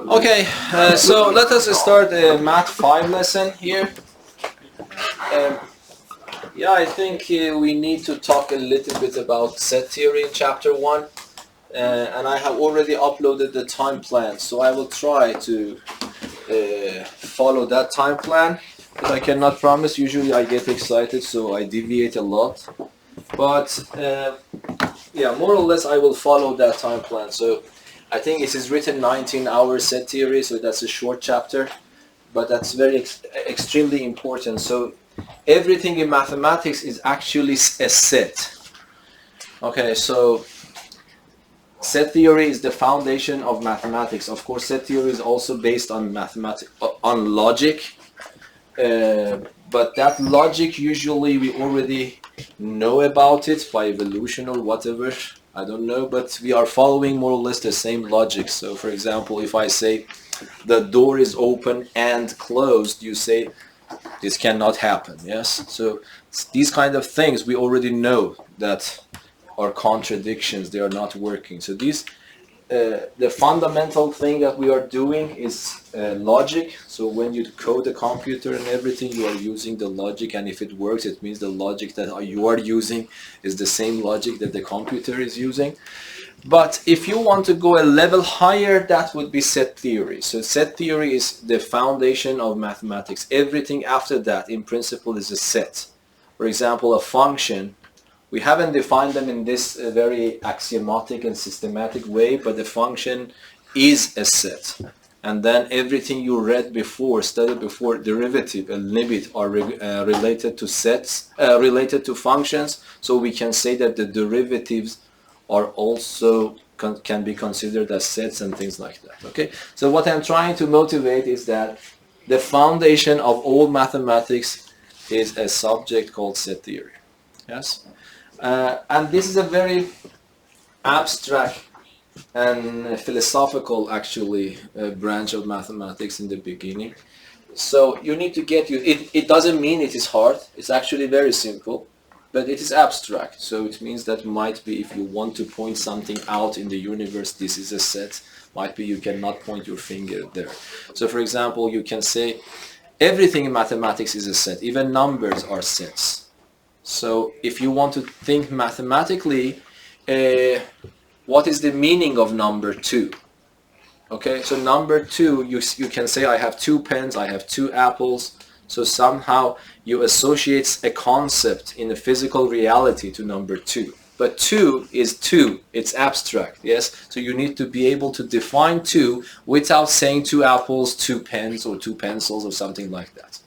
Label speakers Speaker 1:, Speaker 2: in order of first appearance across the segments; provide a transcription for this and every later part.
Speaker 1: Okay, so let us start the Math 5 lesson here. Yeah, I think we need to talk a little bit about set theory in chapter 1. And I have already uploaded the time plan, so I will try to follow that time plan. But I cannot promise. Usually I get excited, so I deviate a lot. But yeah, more or less I will follow that time plan. So I think it is written 19-hour set theory, so that's a short chapter, but that's very extremely important. So everything in mathematics is actually a set. Okay, so set theory is the foundation of mathematics. Of course, set theory is also based on logic, but that logic usually we already know about it by evolution or whatever. I don't know, but we are following more or less the same logic. So for example, if I say the door is open and closed, you say this cannot happen, yes? So these kind of things we already know that are contradictions, they are not working. So these the fundamental thing that we are doing is logic. So when you code a computer and everything, you are using the logic, and if it works, it means the logic that you are using is the same logic that the computer is using. But if you want to go a level higher, that would be set theory. So set theory is the foundation of mathematics. Everything after that, in principle, is a set. For example, a function, we haven't defined them in this very axiomatic and systematic way, but the function is a set. And then everything you read before, studied before, derivative and limit are related to sets, related to functions. So we can say that the derivatives are also can be considered as sets and things like that. Okay. So what I'm trying to motivate is that the foundation of all mathematics is a subject called set theory. Yes. And this is a very abstract and philosophical, actually, branch of mathematics in the beginning. So you need to get used. It doesn't mean it is hard. It's actually very simple, but it is abstract. So it means that might be if you want to point something out in the universe, this is a set. Might be you cannot point your finger there. So for example, you can say everything in mathematics is a set. Even numbers are sets. So if you want to think mathematically, what is the meaning of number 2? Okay, so number 2, you can say I have 2 pens, I have 2 apples. So somehow you associate a concept in a physical reality to number 2. But 2 is 2, it's abstract, yes? So you need to be able to define 2 without saying 2 apples, 2 pens, or 2 pencils, or something like that.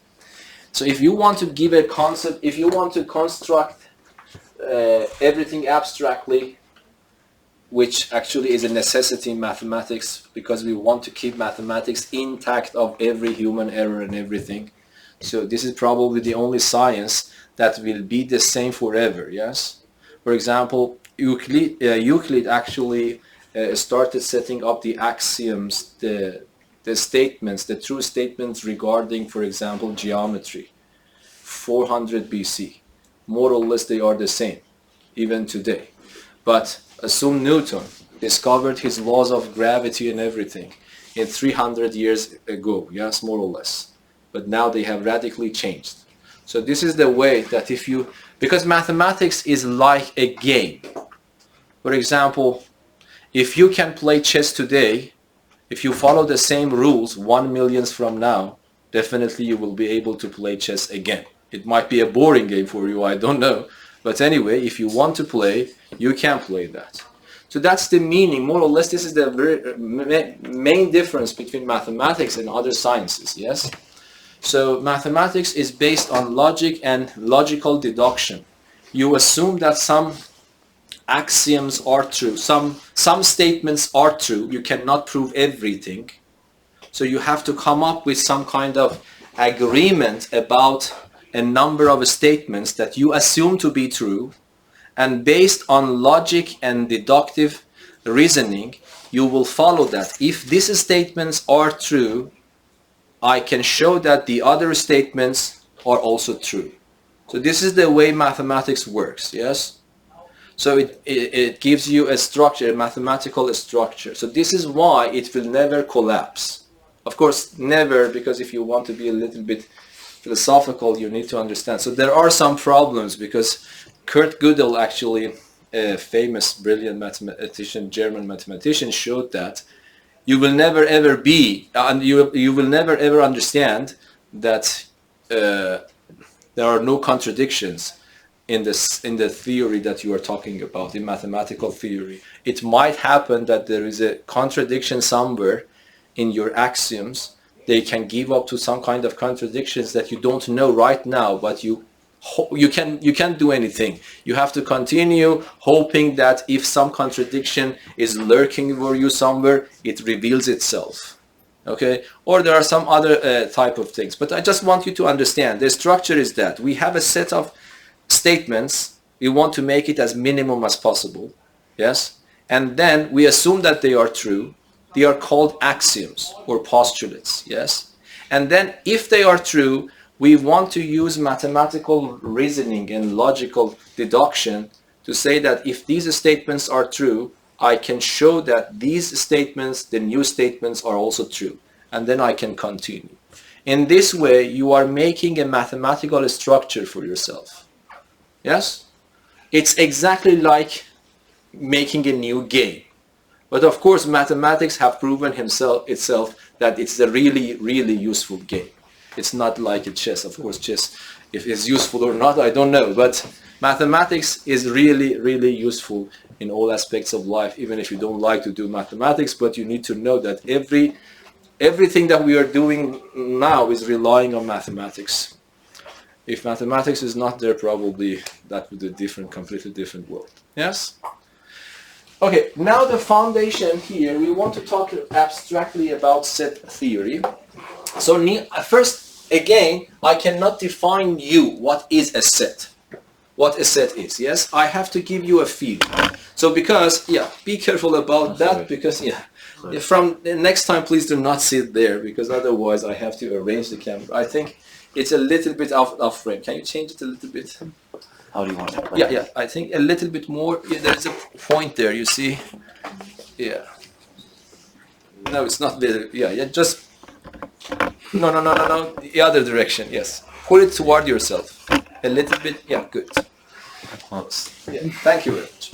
Speaker 1: So if you want to give a concept, if you want to construct everything abstractly, which actually is a necessity in mathematics, because we want to keep mathematics intact of every human error and everything. So this is probably the only science that will be the same forever, yes? For example, Euclid actually started setting up the axioms, the statements, the true statements regarding, for example, geometry, 400 BC. More or less they are the same, even today. But assume Newton discovered his laws of gravity and everything in 300 years ago, yes, more or less. But now they have radically changed. So this is the way that because mathematics is like a game. For example, if you can play chess today, if you follow the same rules 1 million from now, definitely you will be able to play chess again. It might be a boring game for you, I don't know. But anyway, if you want to play, you can play that. So that's the meaning, more or less. This is the very main difference between mathematics and other sciences, yes? So mathematics is based on logic and logical deduction. You assume that some axioms are true, some statements are true. You cannot prove everything. So you have to come up with some kind of agreement about a number of statements that you assume to be true, and based on logic and deductive reasoning, you will follow that. If these statements are true, I can show that the other statements are also true. So this is the way mathematics works, yes? So it gives you a structure, a mathematical structure. So this is why it will never collapse. Of course, never, because if you want to be a little bit philosophical, you need to understand. So there are some problems because Kurt Gödel, actually a famous, brilliant mathematician, German mathematician, showed that you will never ever be, and you will never ever understand that there are no contradictions in the theory that you are talking about, in mathematical theory. It might happen that there is a contradiction somewhere in your axioms. They can give up to some kind of contradictions that you don't know right now, but you can't do anything. You have to continue hoping that if some contradiction is lurking for you somewhere, it reveals itself. Okay? Or there are some other type of things. But I just want you to understand, the structure is that we have a set of statements. We want to make it as minimum as possible. Yes? And then we assume that they are true. They are called axioms or postulates. Yes? And then if they are true, we want to use mathematical reasoning and logical deduction to say that if these statements are true, I can show that these statements, the new statements, are also true. And then I can continue. In this way, you are making a mathematical structure for yourself. Yes? It's exactly like making a new game. But of course, mathematics have proven itself that it's a really, really useful game. It's not like a chess. Of course, chess, if it's useful or not, I don't know. But mathematics is really, really useful in all aspects of life, even if you don't like to do mathematics. But you need to know that everything that we are doing now is relying on mathematics. If mathematics is not there, probably that would be a completely different world. Yes? Okay, now the foundation here, we want to talk abstractly about set theory. So first, again, I cannot define you what is a set. What a set is, yes? I have to give you a feel. So because, be careful about that, because, from next time, please do not sit there, because otherwise I have to arrange the camera. I think it's a little bit off frame. Can you change it a little bit?
Speaker 2: How do you want it?
Speaker 1: Yeah, I think a little bit more. Yeah, there's a point there, you see? Yeah. No, it's not there. Yeah, just... No. The other direction, yes. Pull it toward yourself. A little bit. Yeah, good. Yeah, thank you very much.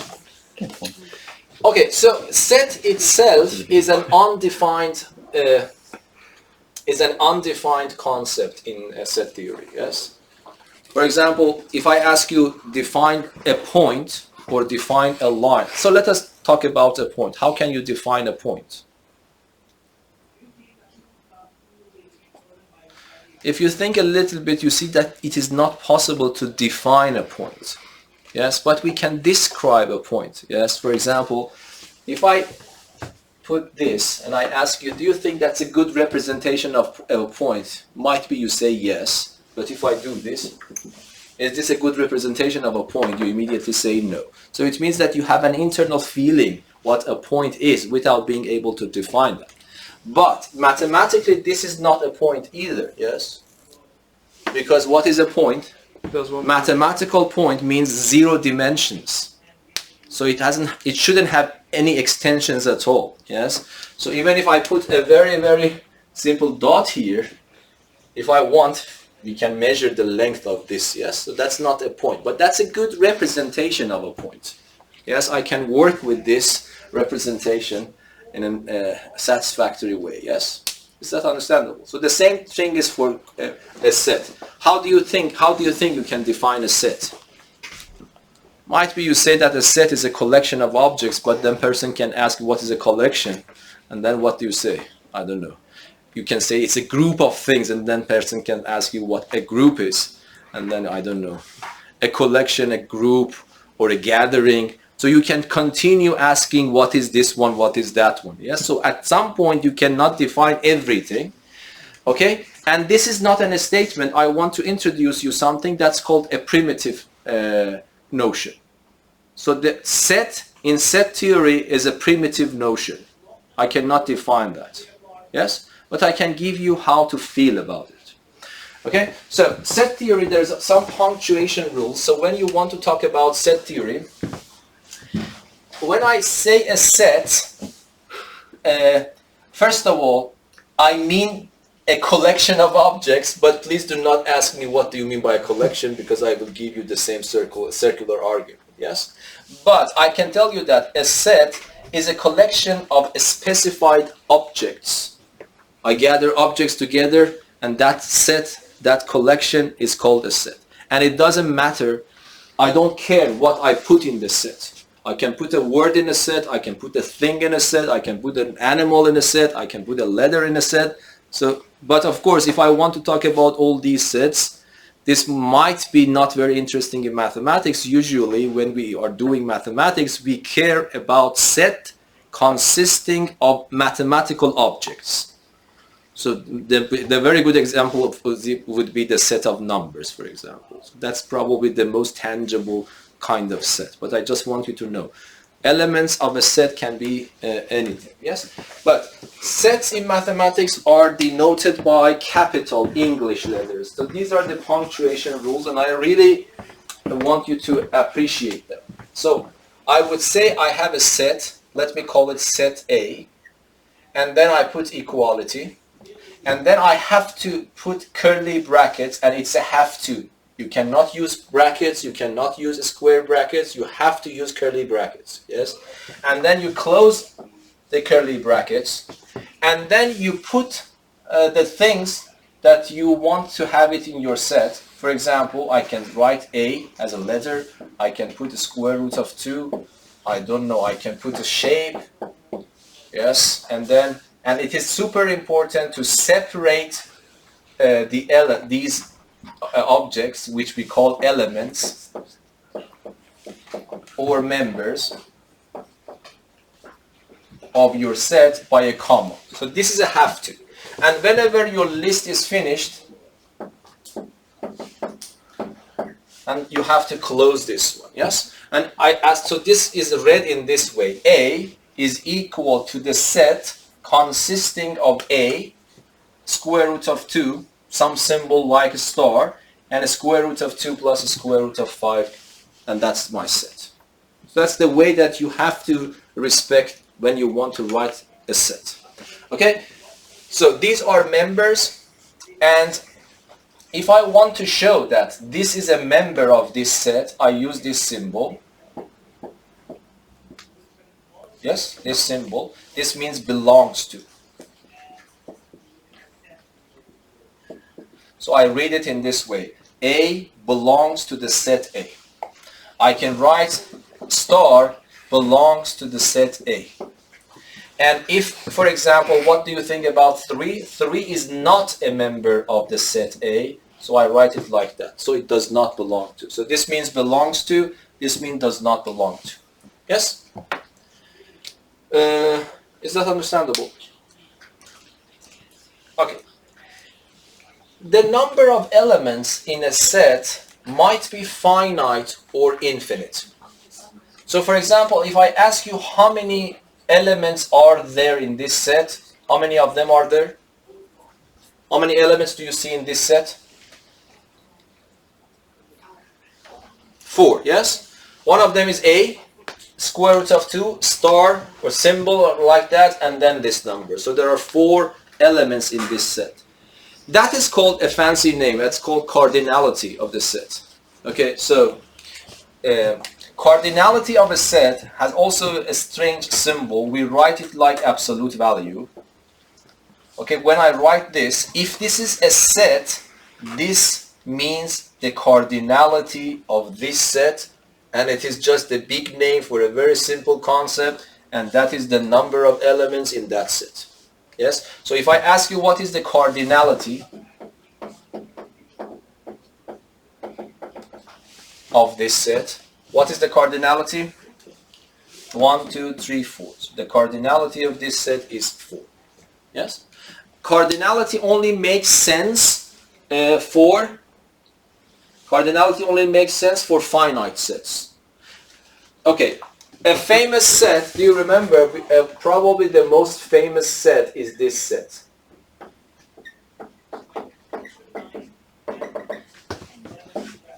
Speaker 1: Okay, so set itself is an undefined concept in set theory. Yes. For example, if I ask you define a point or define a line. So let us talk about a point. How can you define a point? If you think a little bit, you see that it is not possible to define a point. Yes, but we can describe a point. Yes, for example, if I put this and I ask you, do you think that's a good representation of a point? Might be you say yes, but if I do this, is this a good representation of a point? You immediately say no. So it means that you have an internal feeling what a point is without being able to define that. But mathematically, this is not a point either, yes? Because what is a point? Mathematical point means 0 dimensions. So it shouldn't have any extensions at all, yes? So even if I put a very, very simple dot here, if I want, we can measure the length of this, yes? So that's not a point, but that's a good representation of a point. Yes, I can work with this representation in a satisfactory way, yes? Is that understandable? So the same thing is for a set. How do you think you can define a set? Might be you say that a set is a collection of objects, but then person can ask what is a collection, and then what do you say? I don't know. You can say it's a group of things, and then person can ask you what a group is, and then I don't know. A collection, a group, or a gathering. So you can continue asking what is this one, what is that one. Yes. So at some point you cannot define everything. Okay. And this is not a statement. I want to introduce you something that's called a primitive notion. So the set in set theory is a primitive notion. I cannot define that. Yes. But I can give you how to feel about it. Okay. So set theory, there's some punctuation rules. So when you want to talk about set theory, when I say a set, first of all, I mean a collection of objects, but please do not ask me what do you mean by a collection, because I will give you the same circular argument, yes? But I can tell you that a set is a collection of specified objects. I gather objects together, and that set, that collection is called a set. And it doesn't matter, I don't care what I put in the set. I can put a word in a set, I can put a thing in a set, I can put an animal in a set, I can put a letter in a set. So, but of course, if I want to talk about all these sets, this might be not very interesting in mathematics. Usually, when we are doing mathematics, we care about set consisting of mathematical objects. So the very good example of would be the set of numbers, for example. So that's probably the most tangible kind of set. But I just want you to know, elements of a set can be anything, yes? But sets in mathematics are denoted by capital English letters. So these are the punctuation rules, and I really want you to appreciate them. So I would say I have a set, let me call it set A, and then I put equality, and then I have to put curly brackets, and it's a have to. You cannot use brackets, you cannot use square brackets, you have to use curly brackets, yes? And then you close the curly brackets, and then you put the things that you want to have it in your set. For example, I can write A as a letter, I can put the square root of 2, I don't know, I can put a shape, yes? And it is super important to separate these objects, which we call elements or members of your set, by a comma. So this is a have to. And whenever your list is finished, and you have to close this one, yes? And so this is read in this way. A is equal to the set consisting of A, square root of 2, some symbol like a star, and a square root of 2 plus a square root of 5, and that's my set. So that's the way that you have to respect when you want to write a set. Okay? So these are members, and if I want to show that this is a member of this set, I use this symbol. Yes, this symbol. This means belongs to. So I read it in this way. A belongs to the set A. I can write star belongs to the set A. And if, for example, what do you think about 3? 3 is not a member of the set A, so I write it like that. So it does not belong to. So this means belongs to, this means does not belong to. Yes? Is that understandable? Okay. The number of elements in a set might be finite or infinite. So for example, if I ask you how many elements are there in this set, how many of them are there? How many elements do you see in this set? 4, yes? One of them is A, square root of 2, star or symbol or like that, and then this number. So there are 4 elements in this set. That is called a fancy name. That's called cardinality of the set. Okay, so cardinality of a set has also a strange symbol. We write it like absolute value. Okay, when I write this, if this is a set, this means the cardinality of this set, and it is just a big name for a very simple concept, and that is the number of elements in that set. Yes? So if I ask you what is the cardinality of this set, what is the cardinality? 1, 2, 3, 4. So the cardinality of this set is 4. Yes? Cardinality only makes sense for finite sets. Okay. A famous set, do you remember, probably the most famous set is this set.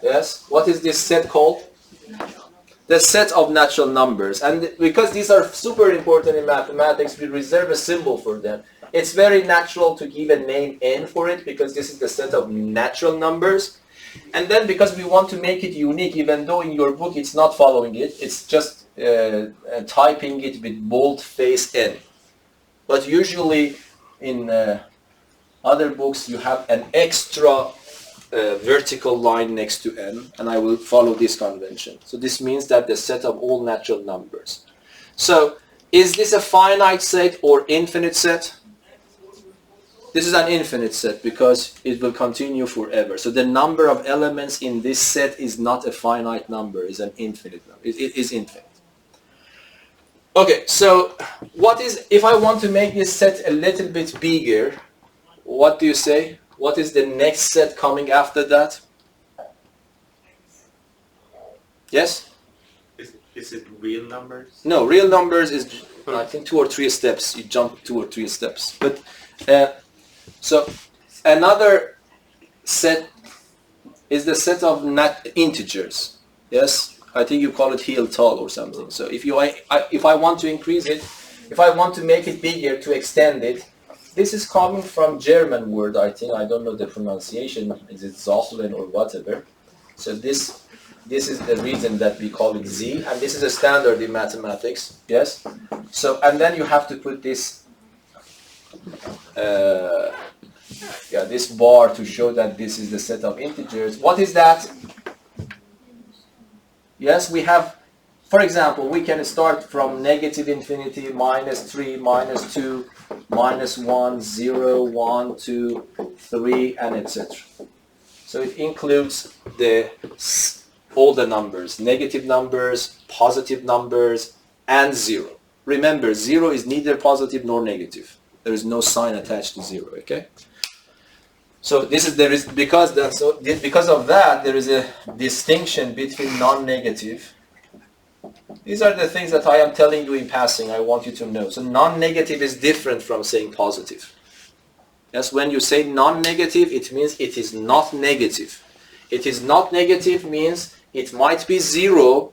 Speaker 1: Yes? What is this set called? the set of natural numbers. And because these are super important in mathematics, we reserve a symbol for them. It's very natural to give a name n for it because this is the set of natural numbers. And then because we want to make it unique, even though in your book it's not following it, it's just typing it with bold-face n. But usually in other books you have an extra vertical line next to n, and I will follow this convention. So this means that the set of all natural numbers. So is this a finite set or infinite set? This is an infinite set because it will continue forever. So the number of elements in this set is not a finite number, it's an infinite number. It is infinite. Okay, so what is, if I want to make this set a little bit bigger, what do you say? What is the next set coming after that? Yes?
Speaker 3: Is it real numbers?
Speaker 1: No, real numbers is, I think, 2 or 3 steps. You jump 2 or 3 steps. But so another set is the set of integers. Yes? I think you call it Hiltal or something. So if I want to increase it, if I want to make it bigger, to extend it, this is coming from German word, I think. I don't know the pronunciation. Is it Zochlen or whatever? So this is the reason that we call it Z, and this is a standard in mathematics. Yes. So and then you have to put this, this bar to show that this is the set of integers. What is that? Yes, we have. For example, we can start from negative infinity, -3, -2, -1, 0, 1, 2, 3, and etc. So it includes all the numbers, negative numbers, positive numbers, and 0. Remember, 0 is neither positive nor negative. There is no sign attached to 0, okay? So because of that, there is a distinction between non-negative. These are the things that I am telling you in passing. I want you to know. So non-negative is different from saying positive. Yes, when you say non-negative, it means it is not negative. It is not negative means it might be 0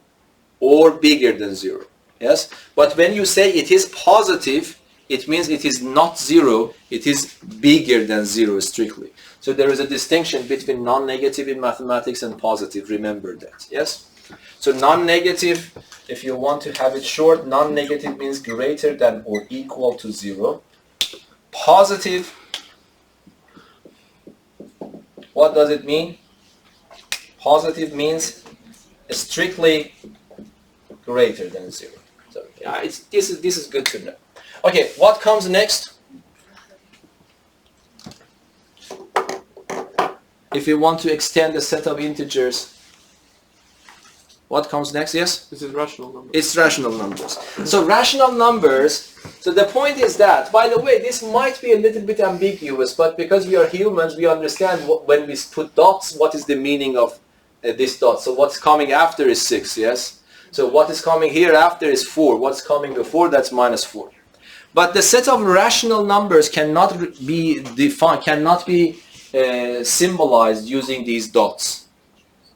Speaker 1: or bigger than 0. Yes, but when you say it is positive, it means it is not 0. It is bigger than 0 strictly. So there is a distinction between non-negative in mathematics and positive. Remember that. Yes. So non-negative, if you want to have it short, non-negative means greater than or equal to 0. Positive, what does it mean? Positive means strictly greater than 0. So yeah, this is good to know. Okay, what comes next? If you want to extend the set of integers, what comes next? Yes?
Speaker 4: This is rational numbers.
Speaker 1: It's rational numbers. So rational numbers, so the point is that, by the way, this might be a little bit ambiguous, but because we are humans, we understand when we put dots, what is the meaning of this dot. So what's coming after is 6, yes? So what is coming here after is 4. What's coming before, that's -4. But the set of rational numbers cannot be defined, cannot be symbolized using these dots,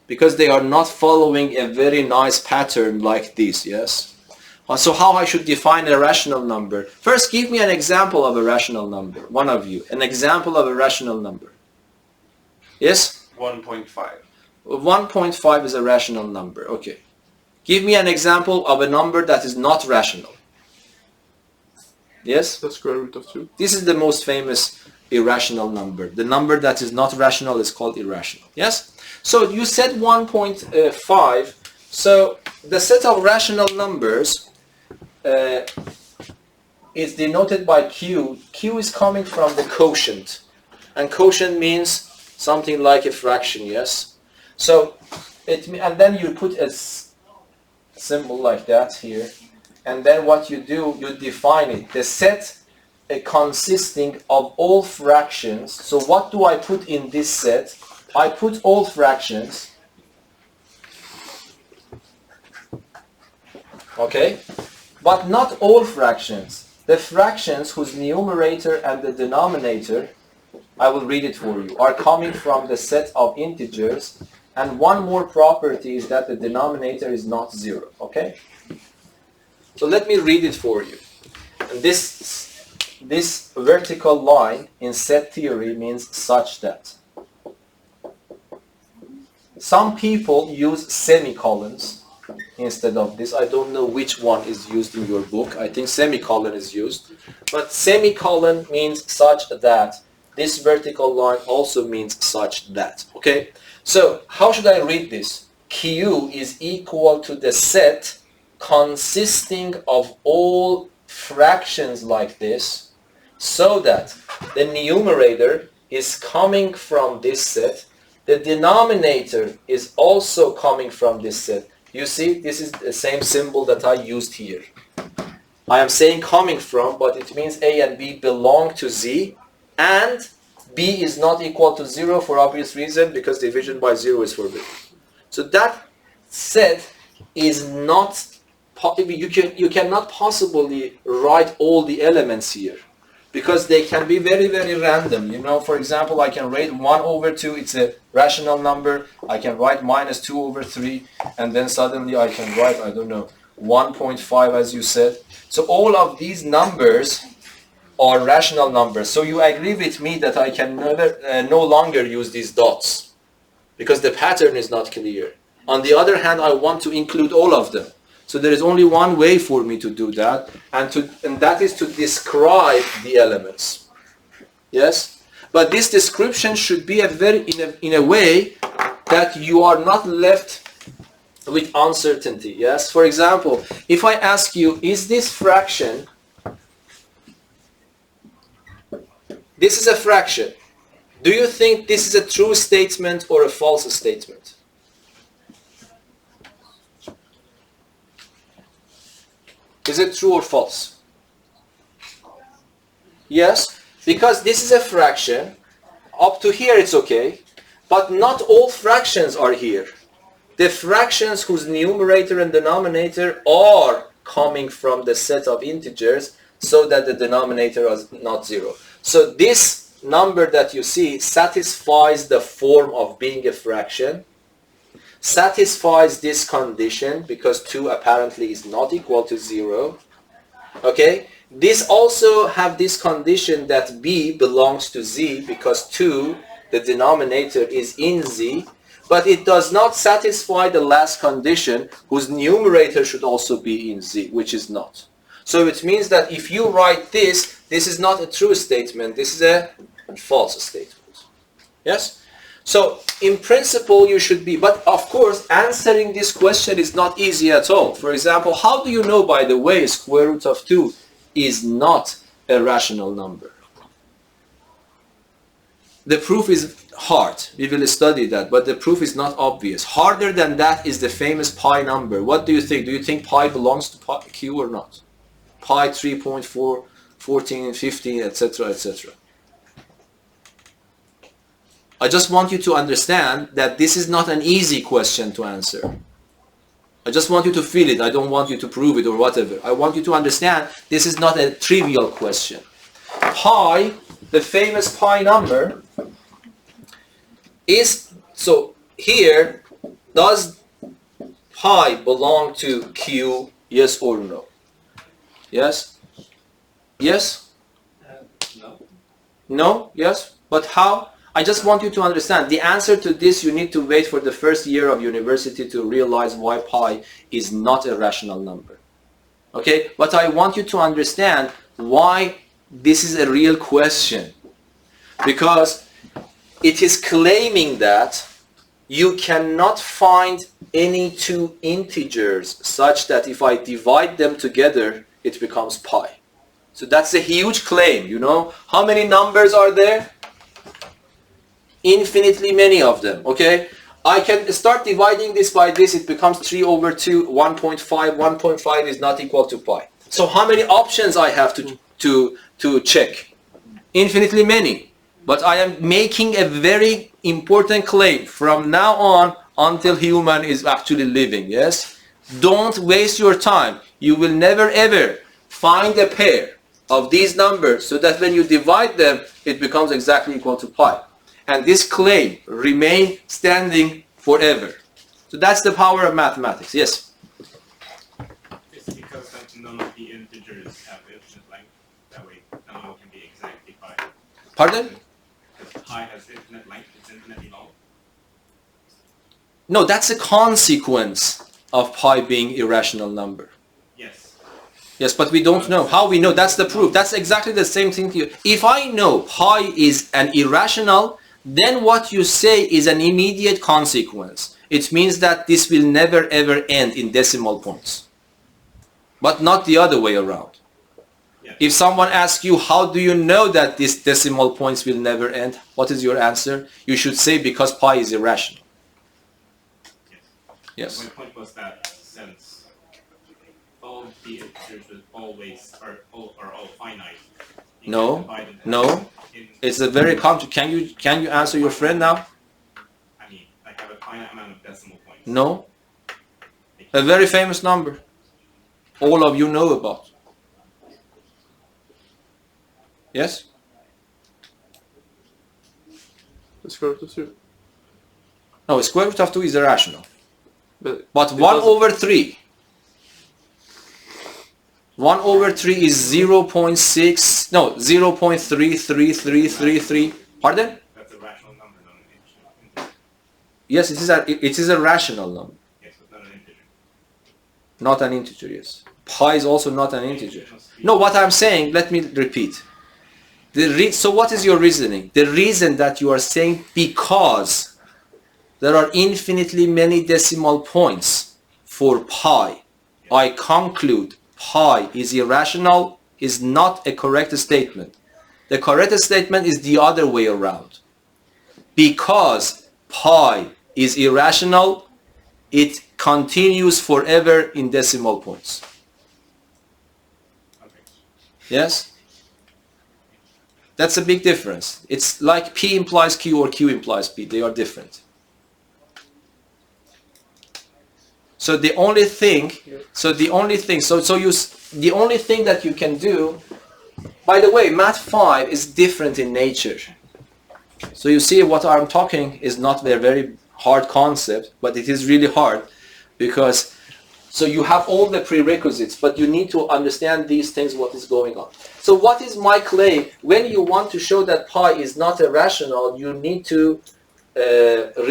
Speaker 1: because they are not following a very nice pattern like this, yes? So how I should define a rational number? First, give me an example of a rational number. One of you. An example of a rational number. Yes?
Speaker 3: 1.5.
Speaker 1: 1.5 is a rational number. Okay. Give me an example of a number that is not rational. Yes?
Speaker 4: The square root of 2.
Speaker 1: This is the most famous irrational number. The number that is not rational is called irrational. Yes? So you said 1.5. So the set of rational numbers is denoted by Q. Q is coming from the quotient. And quotient means something like a fraction, yes? So, and then you put a symbol like that here. And then what you do, you define it. The set consisting of all fractions. So what do I put in this set? I put all fractions. Okay? But not all fractions. The fractions whose numerator and the denominator, I will read it for you, are coming from the set of integers, And one more property is that the denominator is not 0. Okay? So let me read it for you. And this vertical line in set theory means such that. Some people use semicolons instead of this. I don't know which one is used in your book. I think semicolon is used. But semicolon means such that. This vertical line also means such that. Okay? So how should I read this? Q is equal to the set consisting of all fractions like this, so that the numerator is coming from this set. The denominator is also coming from this set. You see, this is the same symbol that I used here. I am saying coming from, but it means A and B belong to Z, and B is not equal to 0 for obvious reason, because division by 0 is forbidden. So that set is not, you cannot possibly write all the elements here, because they can be very, very random. You know, for example, I can write 1 over 2, it's a rational number. I can write minus 2 over 3, and then suddenly I can write, I don't know, 1.5 as you said. So all of these numbers are rational numbers. So you agree with me that I can no longer use these dots, because the pattern is not clear. On the other hand, I want to include all of them. So there is only one way for me to do that, and that is to describe the elements. Yes? But this description should be in a way that you are not left with uncertainty. Yes? For example, if I ask you, is this fraction, this is a fraction, do you think this is a true statement or a false statement? Is it true or false? Yes, because this is a fraction. Up to here it's okay, but not all fractions are here. The fractions whose numerator and denominator are coming from the set of integers, so that the denominator is not 0. So this number that you see satisfies the form of being a fraction, satisfies this condition because 2 apparently is not equal to 0. Okay? This also have this condition that B belongs to Z because 2, the denominator, is in Z, but it does not satisfy the last condition whose numerator should also be in Z, which is not. So it means that if you write this, this is not a true statement, this is a false statement. Yes? So, in principle, you should be, but of course, answering this question is not easy at all. For example, how do you know, by the way, square root of 2 is not a rational number? The proof is hard. We will study that, but the proof is not obvious. Harder than that is the famous pi number. What do you think? Do you think pi belongs to Q or not? Pi 3.4, 14, 15, etc., etc. I just want you to understand that this is not an easy question to answer. I just want you to feel it. I don't want you to prove it or whatever. I want you to understand this is not a trivial question. Pi, the famous pi number, is, so here, does pi belong to Q, yes or no? Yes? Yes?
Speaker 3: No.
Speaker 1: No? Yes? But how? I just want you to understand, the answer to this, you need to wait for the first year of university to realize why pi is not a rational number. Okay? But I want you to understand why this is a real question. Because it is claiming that you cannot find any two integers such that if I divide them together, it becomes pi. So that's a huge claim, you know. How many numbers are there? Infinitely many of them, okay? I can start dividing this by this, it becomes 3 over 2, 1.5. 1.5 is not equal to pi. So how many options I have to check? Infinitely many. But I am making a very important claim from now on until human is actually living, yes? Don't waste your time. You will never ever find a pair of these numbers so that when you divide them, it becomes exactly equal to pi. And this claim remains standing forever. So that's the power of mathematics. Yes?
Speaker 3: It's because that none of the integers have infinite length. That way, none of them can be exactly pi.
Speaker 1: Pardon?
Speaker 3: Because pi has infinite length, it's infinitely long.
Speaker 1: No, that's a consequence of pi being irrational number.
Speaker 3: Yes.
Speaker 1: Yes, but we don't know. How we know? That's the proof. That's exactly the same thing to you. If I know pi is an irrational, then what you say is an immediate consequence. It means that this will never ever end in decimal points. But not the other way around.
Speaker 3: Yeah.
Speaker 1: If someone asks you, how do you know that this decimal points will never end? What is your answer? You should say, because pi is irrational. Yes.
Speaker 3: My point was that since all the integers will always are all finite. You
Speaker 1: No,
Speaker 3: can divide them
Speaker 1: no. It's a very can you answer your friend now?
Speaker 3: I mean, I have a finite amount of decimal points.
Speaker 1: No. A very famous number. All of you know about. Yes?
Speaker 4: The square root of 2.
Speaker 1: No, square root of 2 is irrational.
Speaker 4: But
Speaker 1: But
Speaker 4: it
Speaker 1: 1
Speaker 4: doesn't-
Speaker 1: over 3. 1 over 3 is 0.6, no, 0.33333. Pardon?
Speaker 3: That's a rational number, not an integer.
Speaker 1: Yes, it is a rational number.
Speaker 3: Yes, but not an integer.
Speaker 1: Not an integer, yes. Pi is also not an integer. No, what I'm saying, let me repeat. So what is your reasoning? The reason that you are saying because there are infinitely many decimal points for pi, I conclude pi is irrational is not a correct statement. The correct statement is the other way around. Because pi is irrational, it continues forever in decimal points.
Speaker 3: Okay.
Speaker 1: Yes? That's a big difference. It's like P implies Q or Q implies P. They are different. So the only thing that you can do, by the way, Math 5 is different in nature. So you see what I'm talking is not a very hard concept, but it is really hard because so you have all the prerequisites, but you need to understand these things, what is going on. So what is my claim? When you want to show that pi is not irrational, you need to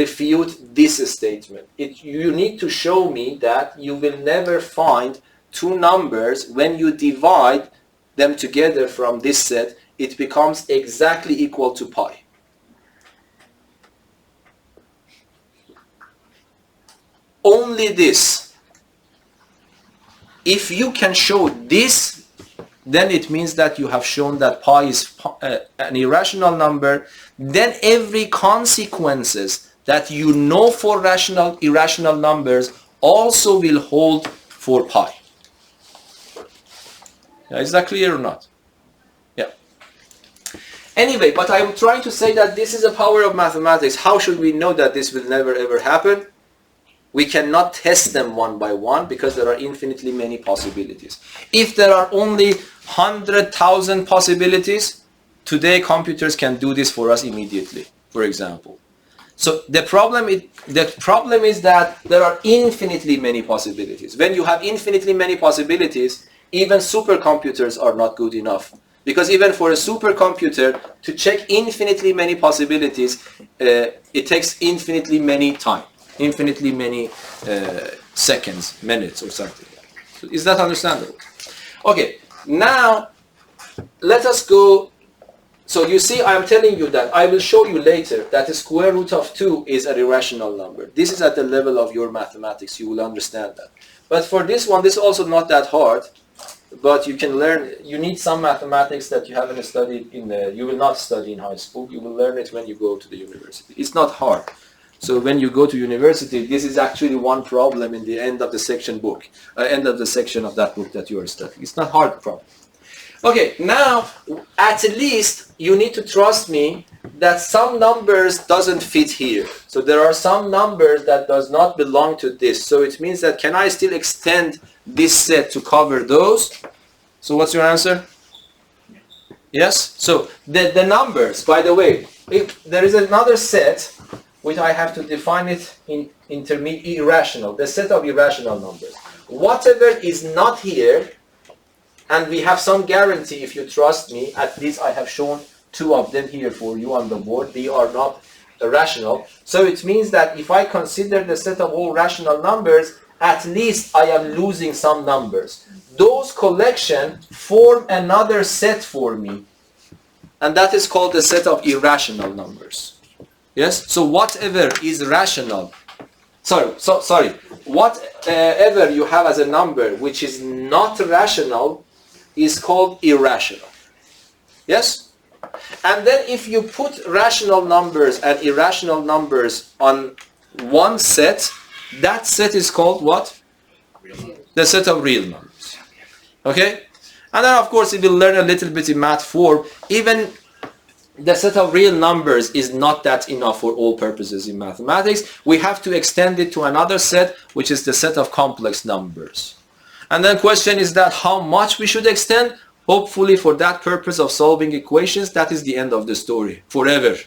Speaker 1: refute this statement. You need to show me that you will never find two numbers when you divide them together from this set, it becomes exactly equal to pi. Only this. If you can show this, then it means that you have shown that pi is an irrational number. Then every consequences that you know for irrational numbers also will hold for pi. Yeah, is that clear or not? Yeah. Anyway, but I'm trying to say that this is a power of mathematics. How should we know that this will never ever happen? We cannot test them one by one because there are infinitely many possibilities. If there are only 100,000 possibilities, today computers can do this for us immediately, for example. So the problem is that there are infinitely many possibilities. When you have infinitely many possibilities, even supercomputers are not good enough. Because even for a supercomputer to check infinitely many possibilities, it takes infinitely many time. Infinitely many seconds, minutes or something. So is that understandable? Okay, now let us go. So you see, I am telling you that I will show you later that the square root of 2 is an irrational number. This is at the level of your mathematics. You will understand that. But for this one, this is also not that hard. But you can learn. You need some mathematics that you haven't studied you will not study in high school. You will learn it when you go to the university. It's not hard. So when you go to university, this is actually one problem in the end of the section book, end of the section of that book that you are studying. It's not hard problem. Okay, now at least you need to trust me that some numbers doesn't fit here. So there are some numbers that does not belong to this. So it means that can I still extend this set to cover those? So what's your answer? Yes? So the numbers, by the way, if there is another set. which I have to define it in irrational, the set of irrational numbers. Whatever is not here, and we have some guarantee if you trust me, at least I have shown two of them here for you on the board, they are not rational. So it means that if I consider the set of all rational numbers, at least I am losing some numbers. Those collections form another set for me, and that is called the set of irrational numbers. Yes? So whatever is rational, whatever you have as a number which is not rational is called irrational. Yes? And then if you put rational numbers and irrational numbers on one set, that set is called what? The set of real numbers. Okay? And then of course if you learn a little bit in math 4, even the set of real numbers is not that enough for all purposes in mathematics. We have to extend it to another set, which is the set of complex numbers. And then question is that how much we should extend? Hopefully for that purpose of solving equations, that is the end of the story, forever.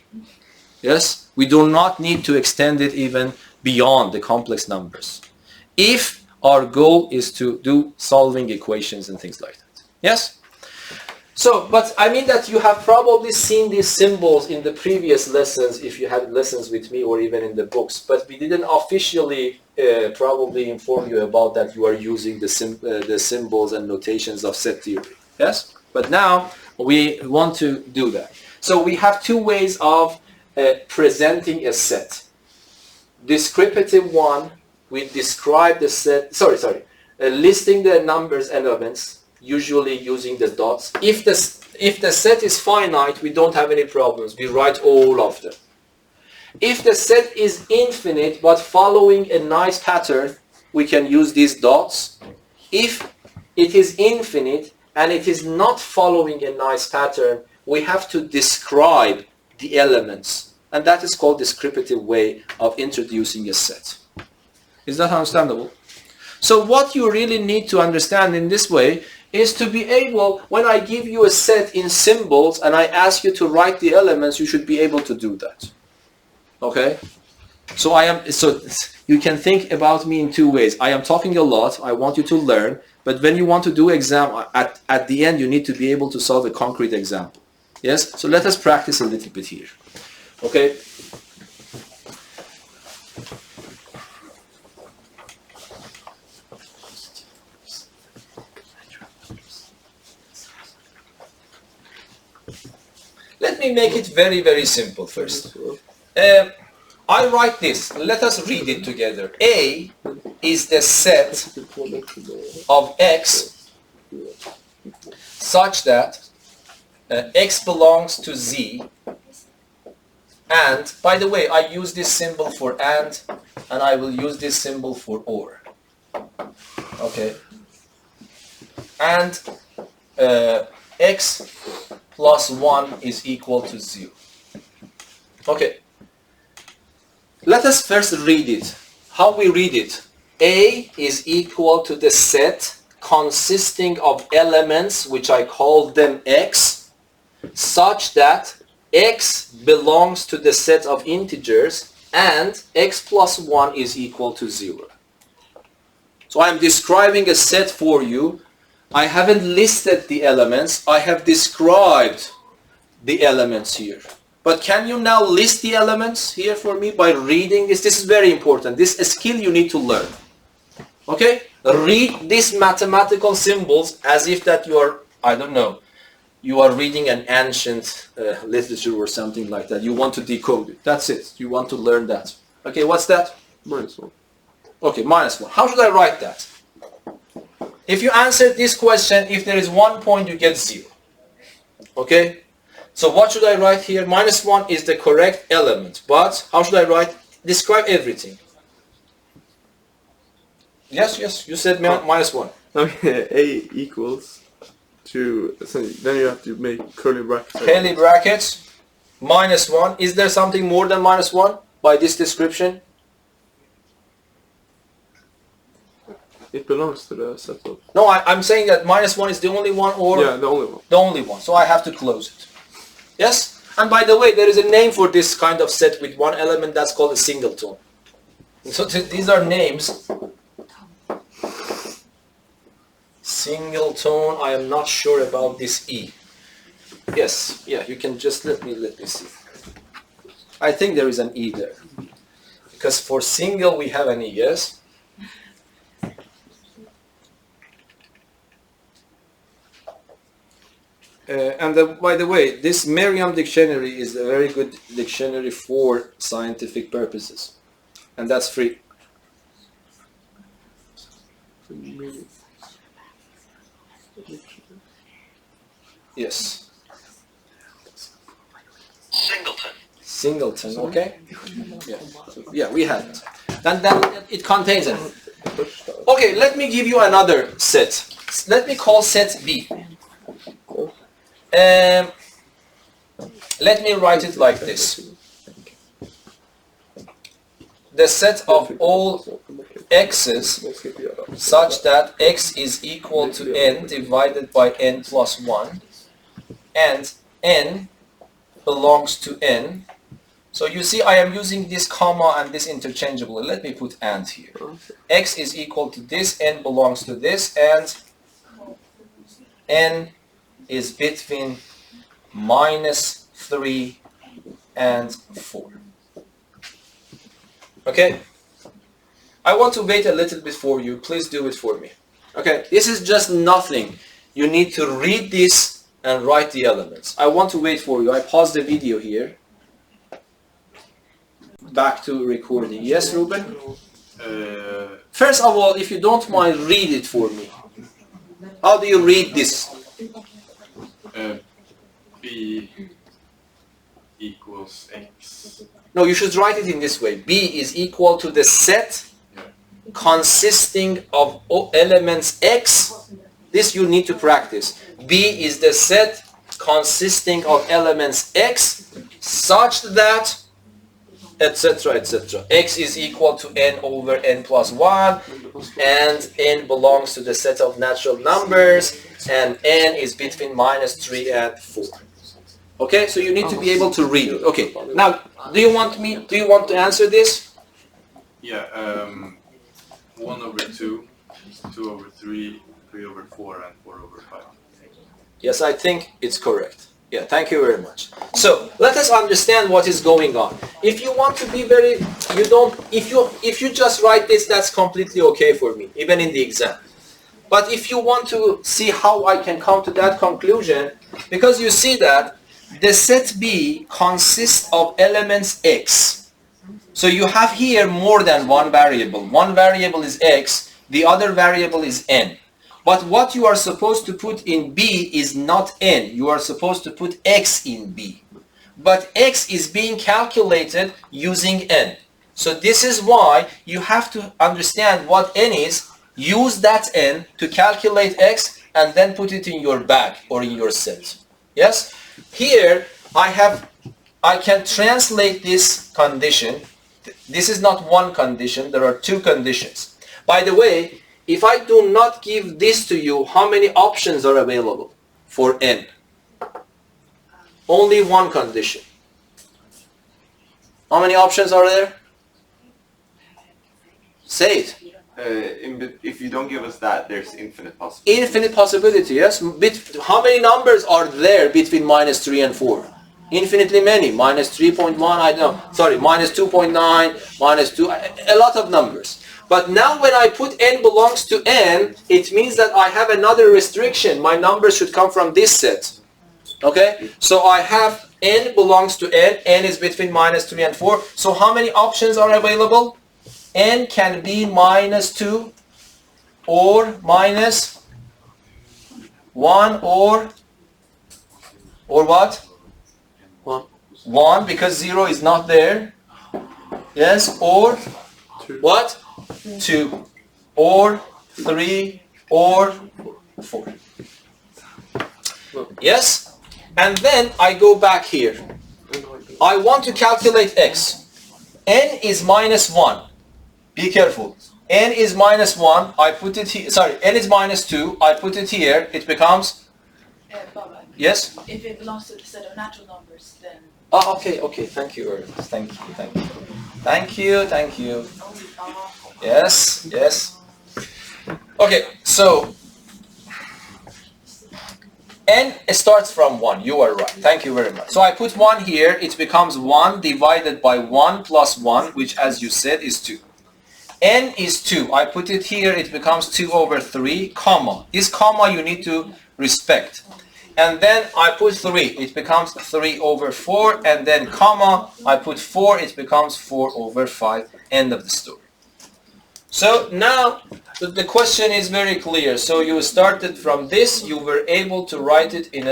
Speaker 1: Yes? We do not need to extend it even beyond the complex numbers, if our goal is to do solving equations and things like that. Yes? So, but I mean that you have probably seen these symbols in the previous lessons, if you had lessons with me or even in the books, but we didn't officially probably inform you about that you are using the symbols and notations of set theory. Yes? But now we want to do that. So we have two ways of presenting a set. Descriptive one, we describe the set, listing the numbers elements, usually using the dots. If the set is finite, we don't have any problems. We write all of them. If the set is infinite but following a nice pattern, we can use these dots. If it is infinite and it is not following a nice pattern, we have to describe the elements. And that is called descriptive way of introducing a set. Is that understandable? So what you really need to understand in this way is to be able, when I give you a set in symbols and I ask you to write the elements, you should be able to do that. Okay? So you can think about me in two ways. I am talking a lot, I want you to learn, but when you want to do exam, at the end you need to be able to solve a concrete example. Yes? So let us practice a little bit here. Okay? Let me make it very, very simple first. I write this. Let us read it together. A is the set of X such that X belongs to Z. And, by the way, I use this symbol for and I will use this symbol for or. Okay. And X plus 1 is equal to 0. Okay. Let us first read it. How we read it? A is equal to the set consisting of elements, which I call them X, such that X belongs to the set of integers and X plus 1 is equal to 0. So I am describing a set for you. I haven't listed the elements. I have described the elements here. But can you now list the elements here for me by reading this? This is very important. This is a skill you need to learn. Okay? Read these mathematical symbols as if that you are, I don't know, you are reading an ancient literature or something like that. You want to decode it. That's it. You want to learn that. Okay, what's that?
Speaker 4: -1.
Speaker 1: Okay, -1. How should I write that? If you answer this question, if there is 1 point, you get 0. Okay? So what should I write here? -1 is the correct element. But how should I write? Describe everything. Yes, you said -1.
Speaker 4: Okay, A equals to, so then you have to make curly brackets.
Speaker 1: Curly brackets, -1. Is there something more than -1 by this description?
Speaker 4: It belongs to the set of...
Speaker 1: No, I'm saying that -1 is the only one, or?
Speaker 4: Yeah, the only one.
Speaker 1: The only one. So I have to close it. Yes? And by the way, there is a name for this kind of set with one element that's called a singleton. So these are names. Singleton, I am not sure about this E. Yes, yeah, you can just let me see. I think there is an E there. Because for single we have an E, yes? By the way, this Merriam dictionary is a very good dictionary for scientific purposes. And that's free. Yes. Singleton, okay? Yeah, we have it. Then it contains it. Okay, let me give you another set. Let me call set B. Let me write it like this. The set of all x's such that x is equal to n divided by n plus 1 and n belongs to n. So you see I am using this comma and this interchangeably. Let me put and here. X is equal to this, n belongs to this, and n is between -3 and 4. Okay? I want to wait a little bit for you. Please do it for me. Okay? This is just nothing. You need to read this and write the elements. I want to wait for you. I pause the video here. Back to recording. Yes, Ruben? First of all, if you don't mind, read it for me. How do you read this?
Speaker 5: B equals x.
Speaker 1: No, you should write it in this way. B is equal to the set consisting of elements x. This you need to practice. B is the set consisting of elements x such that etc. etc. X is equal to n over n plus 1 and n belongs to the set of natural numbers and n is between -3 and 4. Okay, so you need to be able to read it. Okay, now do you want to answer this?
Speaker 5: Yeah, 1 over 2, 2 over 3, 3 over 4, and 4 over 5.
Speaker 1: Yes, I think it's correct. Yeah, thank you very much. So let us understand what is going on. If you want to be if you just write this, that's completely okay for me, even in the exam. But if you want to see how I can come to that conclusion, because you see that the set B consists of elements x. So you have here more than one variable. One variable is x, the other variable is n. But what you are supposed to put in B is not n. You are supposed to put x in B. But x is being calculated using n. So this is why you have to understand what n is, use that n to calculate x, and then put it in your bag or in your set. Yes? Here I can translate this condition. This is not one condition, there are two conditions. By the way, if I do not give this to you, how many options are available for n? Only one condition. How many options are there? Say it.
Speaker 5: If you don't give us that, there's infinite possibility.
Speaker 1: Infinite possibility, yes. How many numbers are there between -3 and 4? Infinitely many. -3.1, I don't know. Sorry, -2.9, -2, a lot of numbers. But now when I put n belongs to n, it means that I have another restriction. My numbers should come from this set. Okay? So I have n belongs to n. N is between -3 and 4. So how many options are available? N can be -2 or -1 or what? 1 because 0 is not there. Yes, or
Speaker 4: 2.
Speaker 1: What? 2 or 3 or 4. Yes? And then I go back here. I want to calculate x. N is -1. Be careful. N is -1. I put it here. Sorry, n is -2. I put it here. It becomes Yes?
Speaker 6: If it belongs to the set of natural numbers, then...
Speaker 1: Oh, okay, okay. Thank you, Ernest. Thank you, thank you. Thank you, thank you. Yes, yes. Okay, so n starts from 1. You are right. Thank you very much. So I put 1 here. It becomes 1 divided by 1 plus 1, which, as you said, is 2. n is 2. I put it here. It becomes 2 over 3, comma. This comma you need to respect. And then I put 3. It becomes 3 over 4. And then comma, I put 4. It becomes 4 over 5. End of the story. So now the question is very clear. So you started from this. You were able to write it in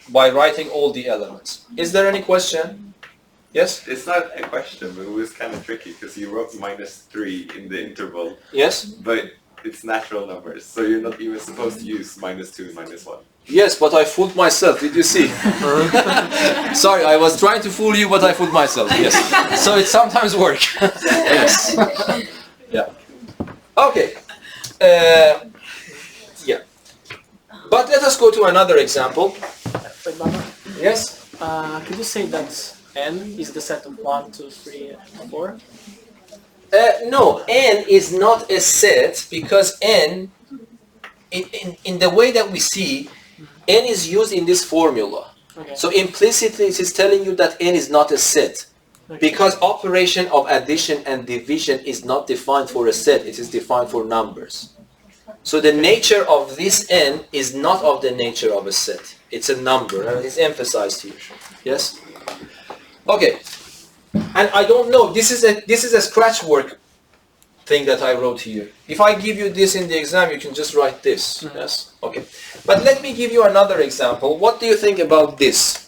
Speaker 1: by writing all the elements. Is there any question? Yes?
Speaker 7: It's not a question, but it was kind of tricky because you wrote -3 in the interval.
Speaker 1: Yes?
Speaker 7: But it's natural numbers, so you're not even supposed to use -2 and -1.
Speaker 1: Yes, but I fooled myself. Did you see? Sorry, I was trying to fool you, but I fooled myself. Yes. So it sometimes works. Yes. Yeah. Okay. Yeah. But let us go to another example.
Speaker 8: Wait, Baba,
Speaker 1: Yes?
Speaker 8: could you say that n is the set of 1, 2, 3, and 4?
Speaker 1: No, n is not a set because n, in the way that we see, n is used in this formula.
Speaker 8: Okay.
Speaker 1: So implicitly it is telling you that n is not a set.
Speaker 8: Okay.
Speaker 1: Because operation of addition and division is not defined for a set, it is defined for numbers. So the nature of this n is not of the nature of a set. It's a number, and it's emphasized here. Yes? Okay. And I don't know, this is a scratch work thing that I wrote here. If I give you this in the exam, you can just write this. Yes? Okay. But let me give you another example. What do you think about this?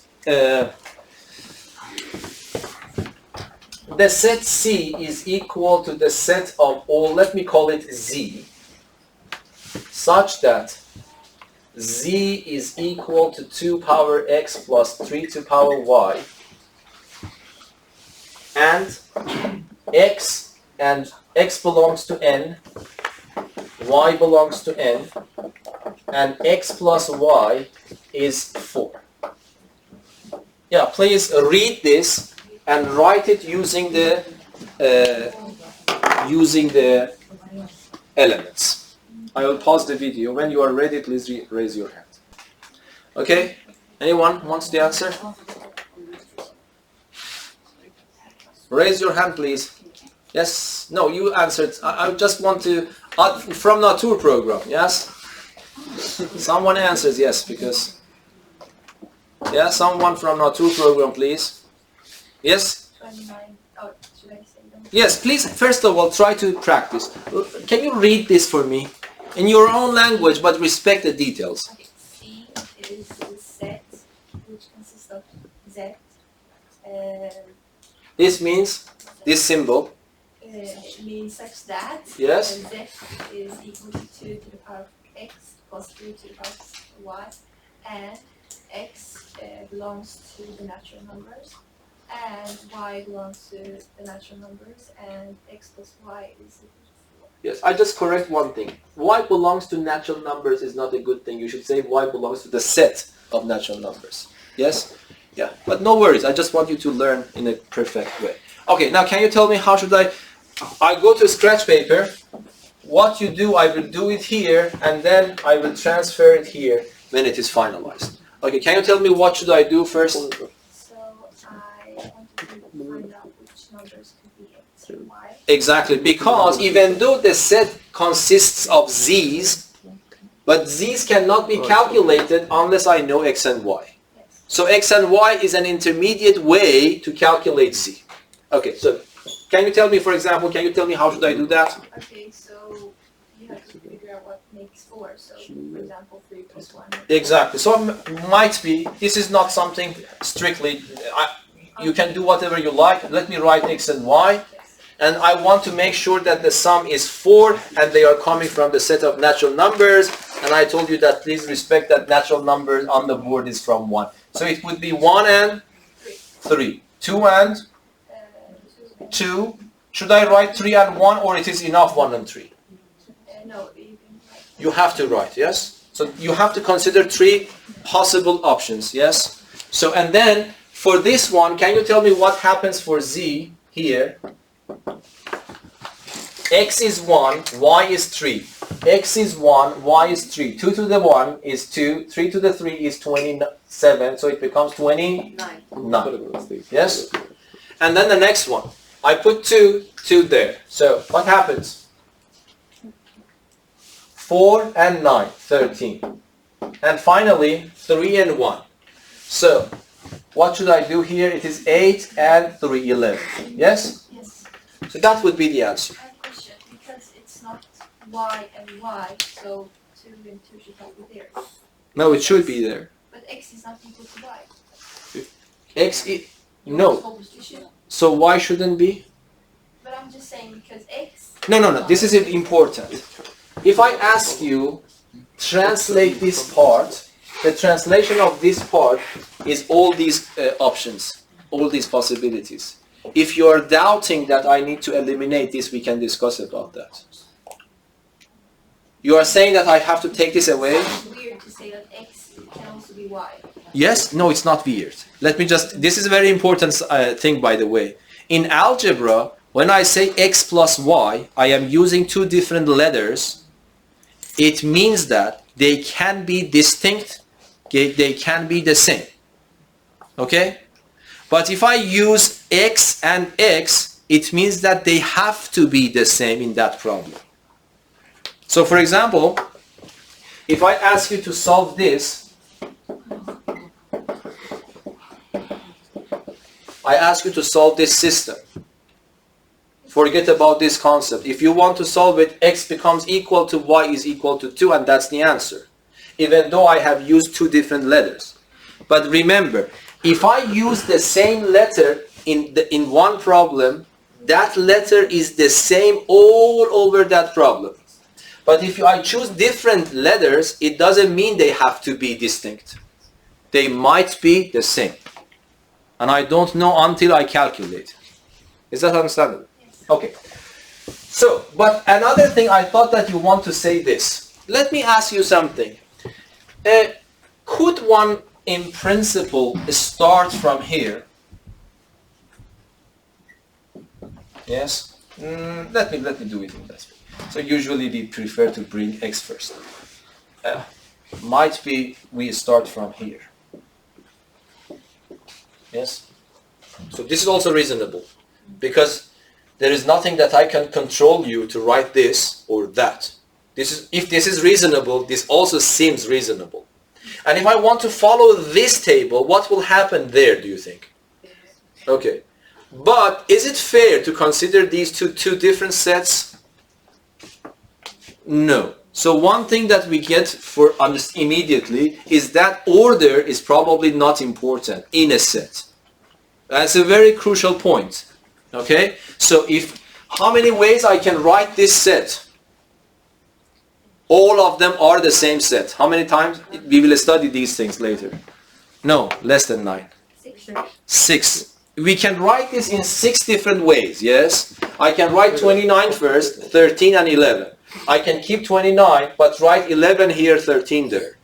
Speaker 1: The set C is equal to the set of all, let me call it Z, such that Z is equal to 2 power x plus 3 to power y, and x belongs to n, y belongs to n, and x plus y is 4. Yeah, please read this and write it using the elements. I will pause the video. When you are ready, please raise your hand. Okay? Anyone wants the answer? Raise your hand, please. Yes? No, you answered. I just want to... from Natur program, yes? Someone answers yes, because... Yeah, someone from Natur program, please. Yes?
Speaker 6: 29. Oh, should I say them?
Speaker 1: Yes, please, first of all, try to practice. Can you read this for me? In your own language, but respect the details.
Speaker 6: Okay, C is a set which consists of Z.
Speaker 1: This means, this symbol.
Speaker 6: Means such that
Speaker 1: Yes.
Speaker 6: Z is equal to 2 to the power of x plus 3 to the power of y, and x belongs to the natural numbers, and y belongs to the natural numbers, and x plus y is equal to 4.
Speaker 1: Yes, I just correct one thing. Y belongs to natural numbers is not a good thing. You should say y belongs to the set of natural numbers. Yes? Yeah, but no worries. I just want you to learn in a perfect way. Okay, now can you tell me how should I go to scratch paper. What you do, I will do it here, and then I will transfer it here when it is finalized. Okay, can you tell me what should I do first?
Speaker 6: So I want to find out which numbers could be x and y.
Speaker 1: Exactly, because even though the set consists of z's, but z's cannot be calculated unless I know x and y.
Speaker 6: Yes.
Speaker 1: So x and y is an intermediate way to calculate z. Okay, so can you tell me, for example, can you tell me how should I do that?
Speaker 6: Okay, so you have to figure out what makes 4. So, for example, 3 plus 1.
Speaker 1: Exactly. So might be, this is not something strictly, you can do whatever you like. Let me write x and y.
Speaker 6: Yes.
Speaker 1: And I want to make sure that the sum is 4 and they are coming from the set of natural numbers. And I told you that please respect that natural number on the board is from 1. So it would be 1 and 3. 2 and 2. Should I write 3 and 1 or it is enough 1 and 3?
Speaker 6: No, you can write.
Speaker 1: You have to write, yes? So you have to consider 3 possible options, yes? So, and then for this one, can you tell me what happens for z here? X is 1, y is 3. X is 1, y is 3. 2 to the 1 is 2, 3 to the 3 is 27, so it becomes 29. Yes? And then the next one. I put 2 there. So what happens? 4 and 9, 13. And finally, 3 and 1. So, what should I do here? It is 8 and 3, 11. Yes?
Speaker 6: Yes.
Speaker 1: So that would be the answer.
Speaker 6: I have a question, because it's not y and y, so 2 and 2 should not be there.
Speaker 1: No, it should be there.
Speaker 6: But x is not equal to y.
Speaker 1: X is... No.
Speaker 6: Supposed to should.
Speaker 1: So y shouldn't be?
Speaker 6: But I'm just saying because x...
Speaker 1: No. This is important. If I ask you, translate this part, the translation of this part is all these options, all these possibilities. If you are doubting that I need to eliminate this, we can discuss about that. You are saying that I have to take this away?
Speaker 6: It's weird to say that x can also be y.
Speaker 1: Yes? No, it's not weird. Let me just, this is a very important thing, by the way. In algebra, when I say x plus y, I am using 2 different letters. It means that they can be distinct, they can be the same. Okay? But if I use x and x, it means that they have to be the same in that problem. So for example, if I ask you to solve this, I ask you to solve this system. Forget about this concept. If you want to solve it, x becomes equal to y is equal to 2, and that's the answer. Even though I have used 2 different letters. But remember, if I use the same letter in one problem, that letter is the same all over that problem. But if I choose different letters, it doesn't mean they have to be distinct. They might be the same. And I don't know until I calculate. Is that understandable? Okay. So, but another thing, I thought that you want to say this. Let me ask you something. Could one, in principle, start from here? Yes? Let me do it in this way. So usually we prefer to bring x first. Might be we start from here. Yes? So this is also reasonable. Because there is nothing that I can control you to write this or that. If this is reasonable, this also seems reasonable. And if I want to follow this table, what will happen there, do you think? Okay. But is it fair to consider these two different sets? No. So one thing that we get for immediately is that order is probably not important in a set. That's a very crucial point. Okay? So how many ways I can write this set? All of them are the same set. How many times? We will study these things later. No, less than 9. 6. We can write this in 6 different ways, yes? I can write 29 first, 13 and 11. I can keep 29, but write 11 here, 13 there.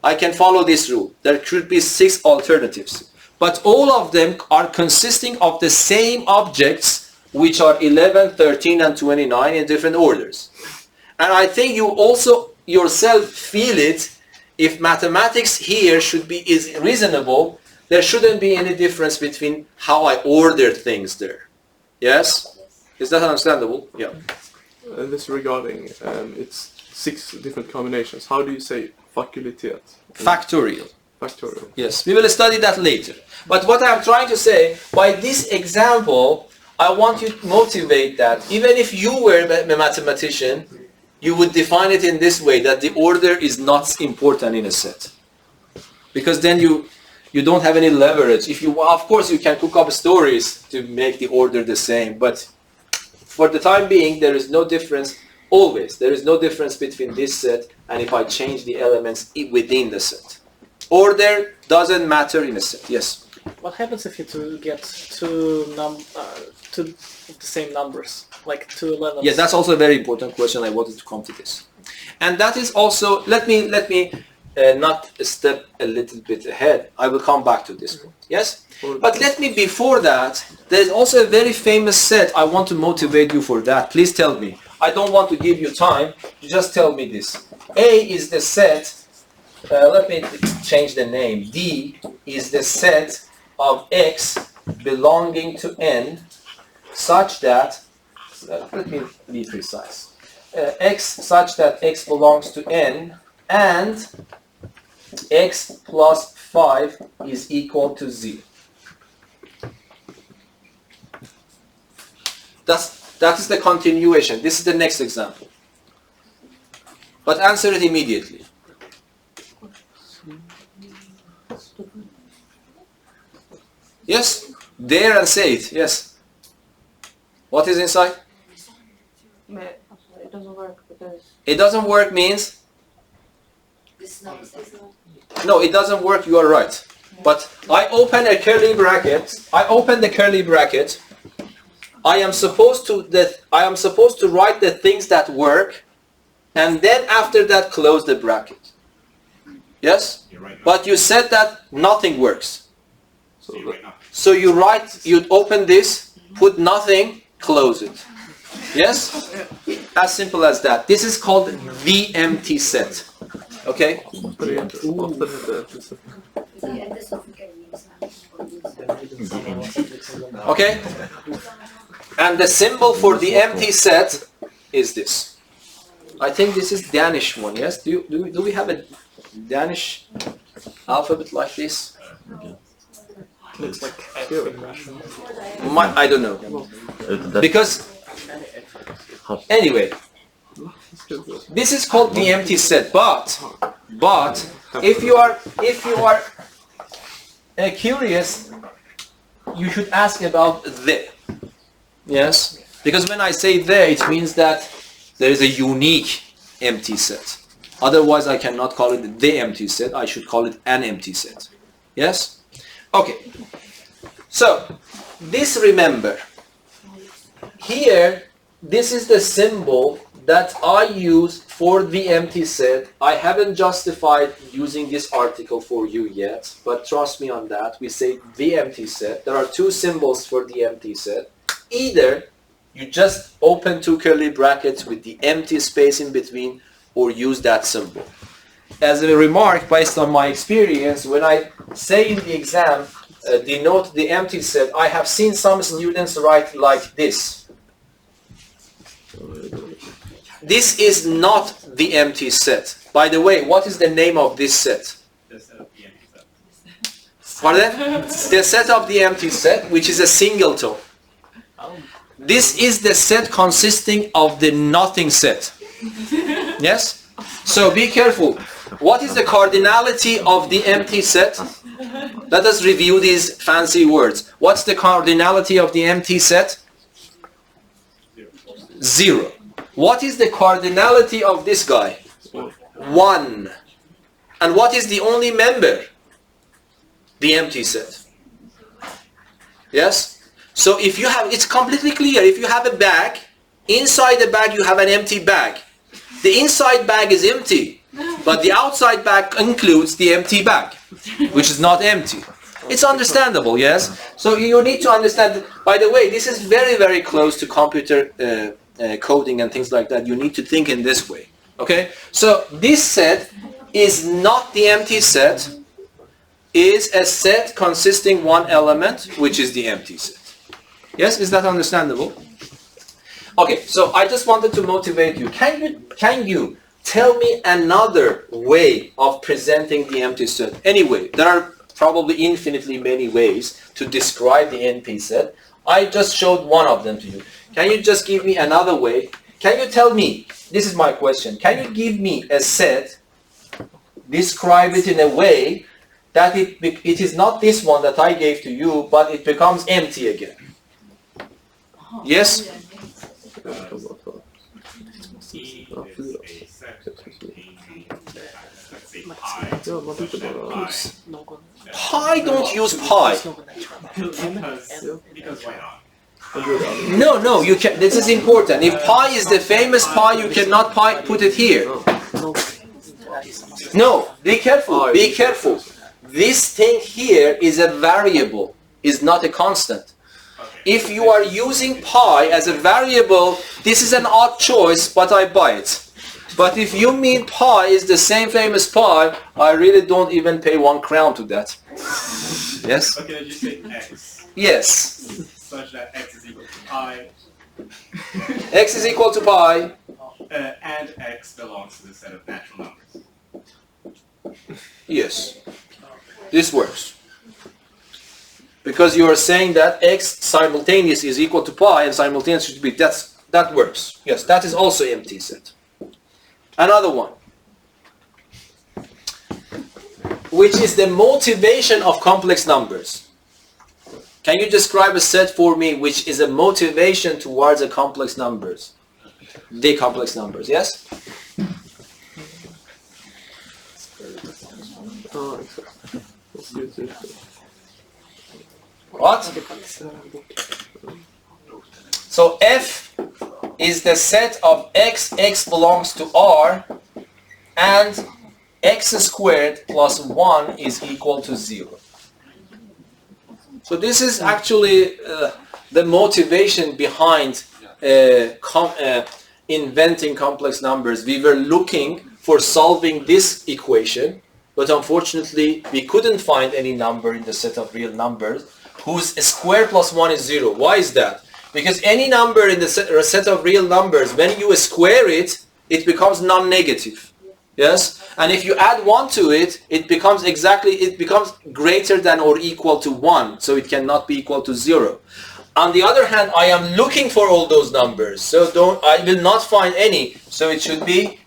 Speaker 1: I can follow this rule. There could be 6 alternatives. But all of them are consisting of the same objects, which are 11, 13, and 29 in different orders. And I think you also yourself feel it. If mathematics here is reasonable, there shouldn't be any difference between how I ordered things there. Yes? Is that understandable? Yeah.
Speaker 4: This regarding, it's 6 different combinations. How do you say fakultet?
Speaker 1: Factorial.
Speaker 4: Factorial.
Speaker 1: Yes, we will study that later. But what I'm trying to say, by this example, I want you to motivate that. Even if you were a mathematician, you would define it in this way, that the order is not important in a set. Because then you don't have any leverage. Of course, you can cook up stories to make the order the same, but for the time being, there is no difference, always. There is no difference between this set and if I change the elements within the set. Order doesn't matter in a set. Yes?
Speaker 8: What happens if you get two of the same numbers, like 2 11s?
Speaker 1: Yeah, that's also a very important question. I wanted to come to this. And that is also, let me not step a little bit ahead. I will come back to this one. Yes? But let me, before that, there's also a very famous set. I want to motivate you for that. Please tell me. I don't want to give you time. You just tell me this. A is the set, let me change the name. D is the set of X belonging to N such that, let me be precise. X such that X belongs to N and X plus 5 is equal to 0. That is the continuation. This is the next example. But answer it immediately. Yes? Dare and say it. Yes. What is inside?
Speaker 9: It doesn't work because...
Speaker 1: It doesn't work means?
Speaker 6: This not
Speaker 1: No, it doesn't work. You are right. But I open a curly bracket. I open the curly bracket. I am supposed to write the things that work, and then after that close the bracket. Yes?
Speaker 3: You're right.
Speaker 1: But you said that nothing works.
Speaker 3: So you're right now.
Speaker 1: So you open this, put nothing, close it. Yes? As simple as that. This is called the empty set. Okay? Okay? And the symbol for the empty set is this. I think this is Danish one, yes? Do we have a Danish alphabet like this?
Speaker 8: Looks like F in Russian.
Speaker 1: I don't know. Because, anyway, this is called the empty set. But if you are curious, you should ask about the. Yes? Because when I say the, it means that there is a unique empty set. Otherwise, I cannot call it the empty set. I should call it an empty set. Yes? Okay. So, this, remember, here, this is the symbol that I use for the empty set. I haven't justified using this article for you yet, but trust me on that. We say the empty set. There are two symbols for the empty set. Either you just open two curly brackets with the empty space in between, or use that symbol. As a remark, based on my experience, when I say in the exam, denote the empty set, I have seen some students write like this. This is not the empty set. By the way, what is the name of this set?
Speaker 3: The set of the empty set.
Speaker 1: Pardon? The set of the empty set, which is a singleton. This is the set consisting of the nothing set. Yes? So be careful. What is the cardinality of the empty set? Let us review these fancy words. What's the cardinality of the empty set? 0. What is the cardinality of this guy? 1. And what is the only member? The empty set. Yes? So if you have, it's completely clear. If you have a bag, inside the bag you have an empty bag. The inside bag is empty, but the outside bag includes the empty bag, which is not empty. It's understandable, yes? So you need to understand, by the way, this is very, very close to computer coding and things like that. You need to think in this way, okay? So this set is not the empty set, is a set consisting one element, which is the empty set. Yes, is that understandable? Okay, so I just wanted to motivate you. Can you tell me another way of presenting the empty set? Anyway, there are probably infinitely many ways to describe the empty set. I just showed one of them to you. Can you just give me another way? Can you tell me, this is my question, can you give me a set, describe it in a way that it is not this one that I gave to you, but it becomes empty again? Yes?
Speaker 3: E is a set containing, let's say, pi. Such that
Speaker 1: Pi, don't use pi.
Speaker 3: because why not?
Speaker 1: No, you can. This is important. If pi is the famous pi, you cannot put it here. No, be careful. Be careful. This thing here is a variable, is not a constant. If you are using pi as a variable, this is an odd choice, but I buy it. But if you mean pi is the same famous pi, I really don't even pay 1 crown to that. Yes?
Speaker 3: But can I just say x?
Speaker 1: Yes.
Speaker 3: Such that x is equal to pi,
Speaker 1: X is equal to pi.
Speaker 3: and x belongs to the set of natural numbers.
Speaker 1: Yes. This works. Because you are saying that x simultaneous is equal to pi and simultaneous should be, that works. Yes, that is also empty set. Another one, which is the motivation of complex numbers. Can you describe a set for me which is a motivation towards the complex numbers? The complex numbers, yes? What? So F is the set of x belongs to R, and x squared plus 1 is equal to 0. So this is actually the motivation behind inventing complex numbers. We were looking for solving this equation, but unfortunately we couldn't find any number in the set of real numbers whose square plus 1 is 0. Why is that? Because any number in the set of real numbers, when you square it, it becomes non-negative. Yes? And if you add 1 to it, it becomes greater than or equal to 1. So it cannot be equal to 0. On the other hand, I am looking for all those numbers. So I will not find any. So it should be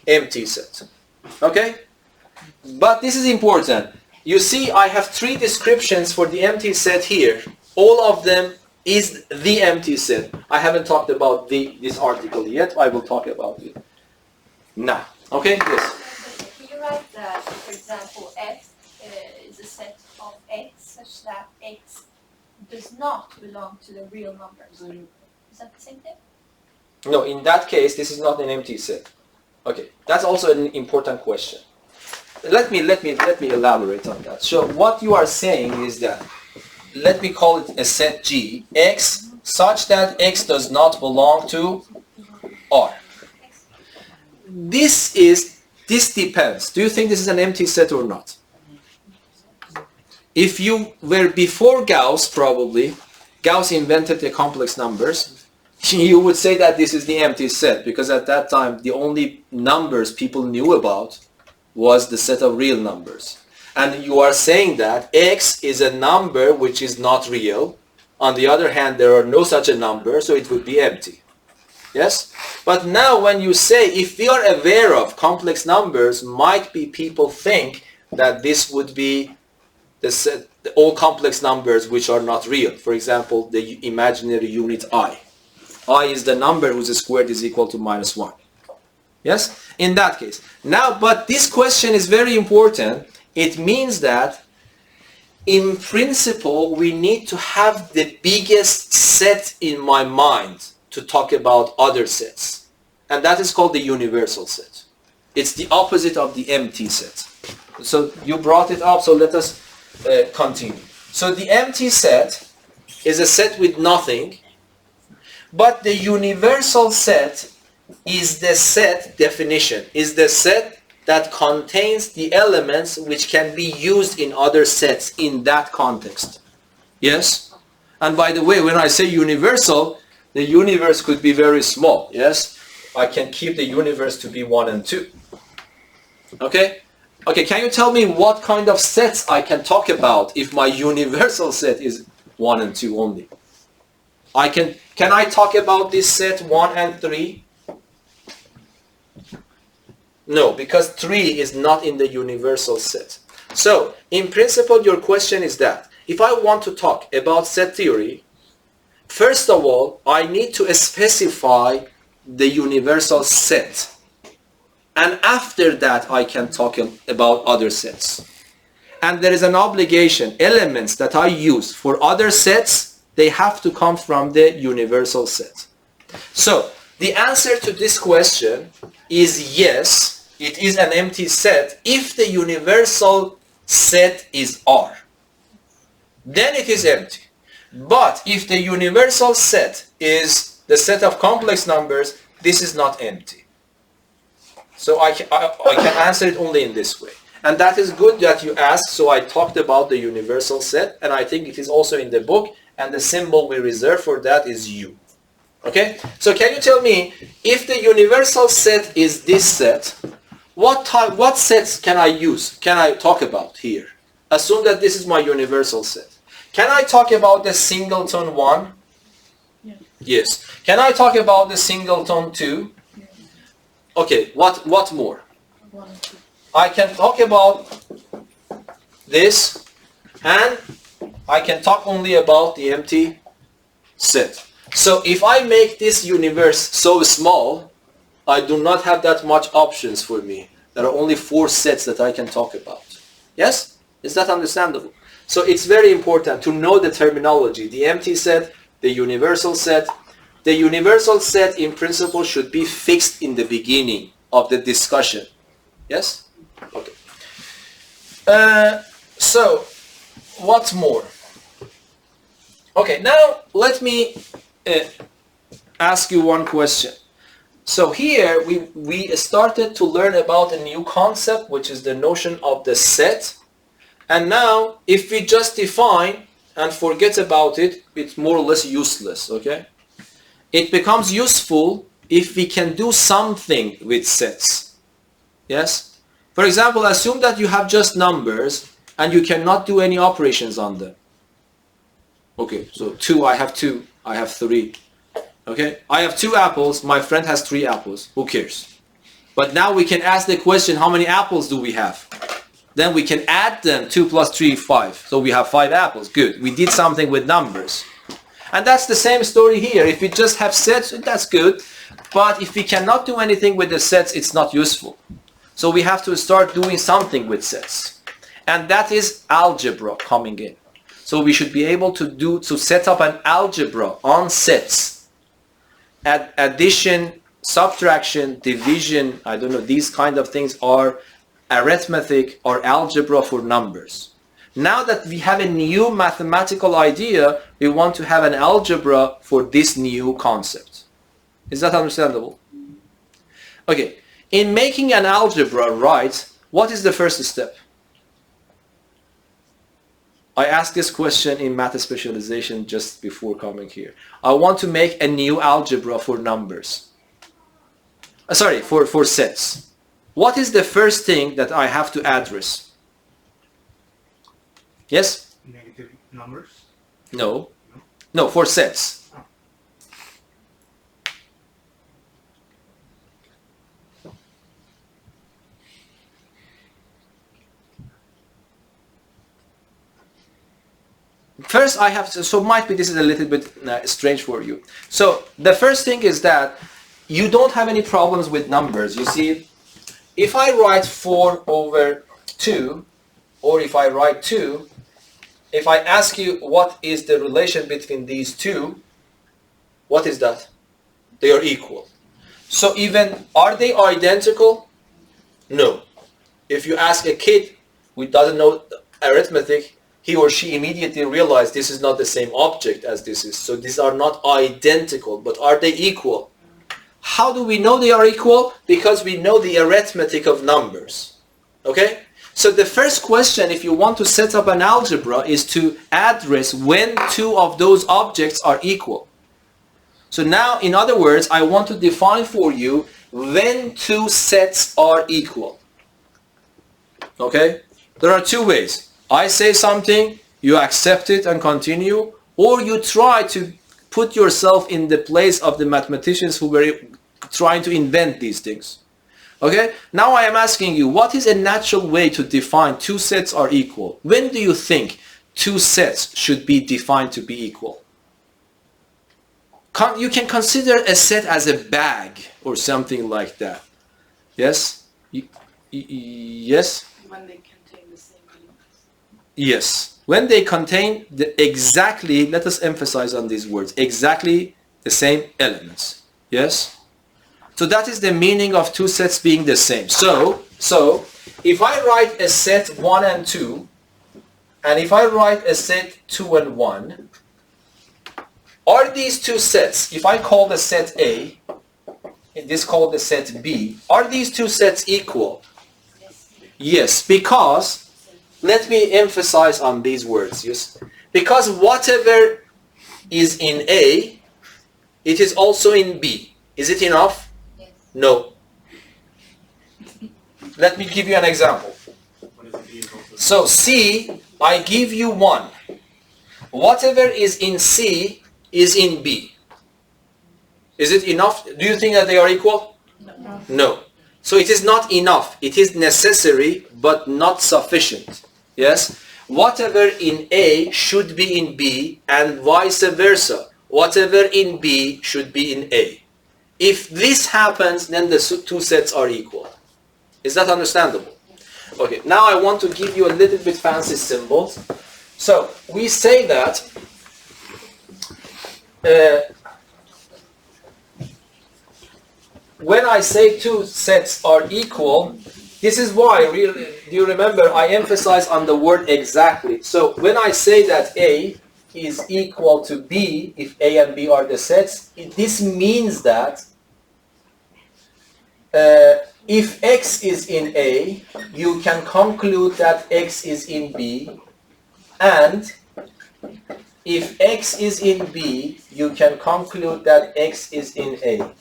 Speaker 1: empty set. Okay? But this is important. You see, I have 3 descriptions for the empty set here. All of them is the empty set. I haven't talked about this article yet. I will talk about it now. Okay? Yes.
Speaker 6: Can you write that, for example, F is a set of x such that x does not belong to the real numbers? Is that the same thing?
Speaker 1: No, in that case, this is not an empty set. Okay, that's also an important question. Let me elaborate on that. So what you are saying is that, let me call it a set G, x such that x does not belong to R. This depends. Do you think this is an empty set or not? If you were before Gauss, probably, Gauss invented the complex numbers, you would say that this is the empty set, because at that time the only numbers people knew about was the set of real numbers. And you are saying that x is a number which is not real. On the other hand, there are no such a number, so it would be empty. Yes? But now when you say, if we are aware of complex numbers, might be people think that this would be the set, all complex numbers which are not real. For example, the imaginary unit I. I is the number whose squared is equal to -1. Yes? In that case. Now, but this question is very important. It means that in principle, we need to have the biggest set in my mind to talk about other sets. And that is called the universal set. It's the opposite of the empty set. So you brought it up, so let us continue. So the empty set is a set with nothing, but the universal set is the set definition, is the set that contains the elements which can be used in other sets in that context. Yes? And by the way, when I say universal, the universe could be very small. Yes? I can keep the universe to be 1 and 2. Okay? Okay, can you tell me what kind of sets I can talk about if my universal set is 1 and 2 only? Can I talk about this set 1 and 3? No, because 3 is not in the universal set. So, in principle, your question is that if I want to talk about set theory, first of all, I need to specify the universal set. And after that, I can talk about other sets. And there is an obligation, elements that I use for other sets they have to come from the universal set. So the answer to this question is yes, it is an empty set if the universal set is R. Then it is empty. But if the universal set is the set of complex numbers, this is not empty. So I can answer it only in this way. And that is good that you asked. So I talked about the universal set, and I think it is also in the book, and the symbol we reserve for that is U. Okay? So can you tell me, if the universal set is this set, what sets can I use? Can I talk about here? Assume that this is my universal set. Can I talk about the singleton 1?
Speaker 6: Yeah.
Speaker 1: Yes. Can I talk about the singleton 2?
Speaker 6: Yeah.
Speaker 1: Okay, what more?
Speaker 6: 1 and 2.
Speaker 1: I can talk about this, and I can talk only about the empty set. So if I make this universe so small, I do not have that much options for me. There are only 4 sets that I can talk about. Yes? Is that understandable? So it's very important to know the terminology. The empty set, the universal set. The universal set in principle should be fixed in the beginning of the discussion. Yes? Okay. So, what more? Okay, now let me ask you one question. So here we started to learn about a new concept, which is the notion of the set. And now, if we just define and forget about it, it's more or less useless, okay? It becomes useful if we can do something with sets. Yes? For example, assume that you have just numbers and you cannot do any operations on them. Okay, so 2, I have 2, I have 3. Okay, I have 2 apples, my friend has 3 apples. Who cares? But now we can ask the question, how many apples do we have? Then we can add them, 2 plus 3, 5. So we have 5 apples. Good. We did something with numbers. And that's the same story here. If we just have sets, that's good. But if we cannot do anything with the sets, it's not useful. So we have to start doing something with sets. And that is algebra coming in. So we should be able to set up an algebra on sets. Addition, subtraction, division, I don't know, these kind of things are arithmetic or algebra for numbers. Now that we have a new mathematical idea, we want to have an algebra for this new concept. Is that understandable? Okay, in making an algebra right, what is the first step? I asked this question in math specialization just before coming here. I want to make a new algebra for numbers. For sets. What is the first thing that I have to address? Yes?
Speaker 9: Negative numbers?
Speaker 1: No. No, for sets. First I have to, so might be this is a little bit strange for you. So the first thing is that you don't have any problems with numbers. You see, if I write 4 over 2, or if I write 2, if I ask you what is the relation between these two, what is that? They are equal. So even, are they identical? No. If you ask a kid who doesn't know arithmetic, he or she immediately realizes this is not the same object as this is. So these are not identical, but are they equal? How do we know they are equal? Because we know the arithmetic of numbers. Okay? So the first question, if you want to set up an algebra, is to address when 2 of those objects are equal. So now, in other words, I want to define for you when 2 sets are equal. Okay? There are 2 ways. I say something, you accept it and continue, or you try to put yourself in the place of the mathematicians who were trying to invent these things. Okay? Now I am asking you, what is a natural way to define 2 sets are equal? When do you think 2 sets should be defined to be equal? You can consider a set as a bag or something like that. Yes? Yes?
Speaker 10: When they contain the same elements.
Speaker 1: Yes. when they contain exactly, let us emphasize on these words, exactly the same elements. Yes? So that is the meaning of two sets being the same. So if I write a set 1 and 2, and if I write a set 2 and 1, are these two sets, if I call the set A, and this called the set B, are these two sets equal? Yes, because, let me emphasize on these words, yes? Because whatever is in A, it is also in B. Is it enough?
Speaker 6: Yes.
Speaker 1: No. Let me give you an example. So C, I give you 1. Whatever is in C is in B. Is it enough? Do you think that they are equal?
Speaker 6: No.
Speaker 1: No. So it is not enough. It is necessary but not sufficient. Yes? Whatever in A should be in B and vice versa. Whatever in B should be in A. If this happens, then the two sets are equal. Is that understandable? Okay, now I want to give you a little bit fancy symbols. So we say that when I say two sets are equal, this is why, really, do you remember, I emphasize on the word exactly. So when I say that A is equal to B, if A and B are the sets, this means that if X is in A, you can conclude that X is in B, and if X is in B, you can conclude that X is in A.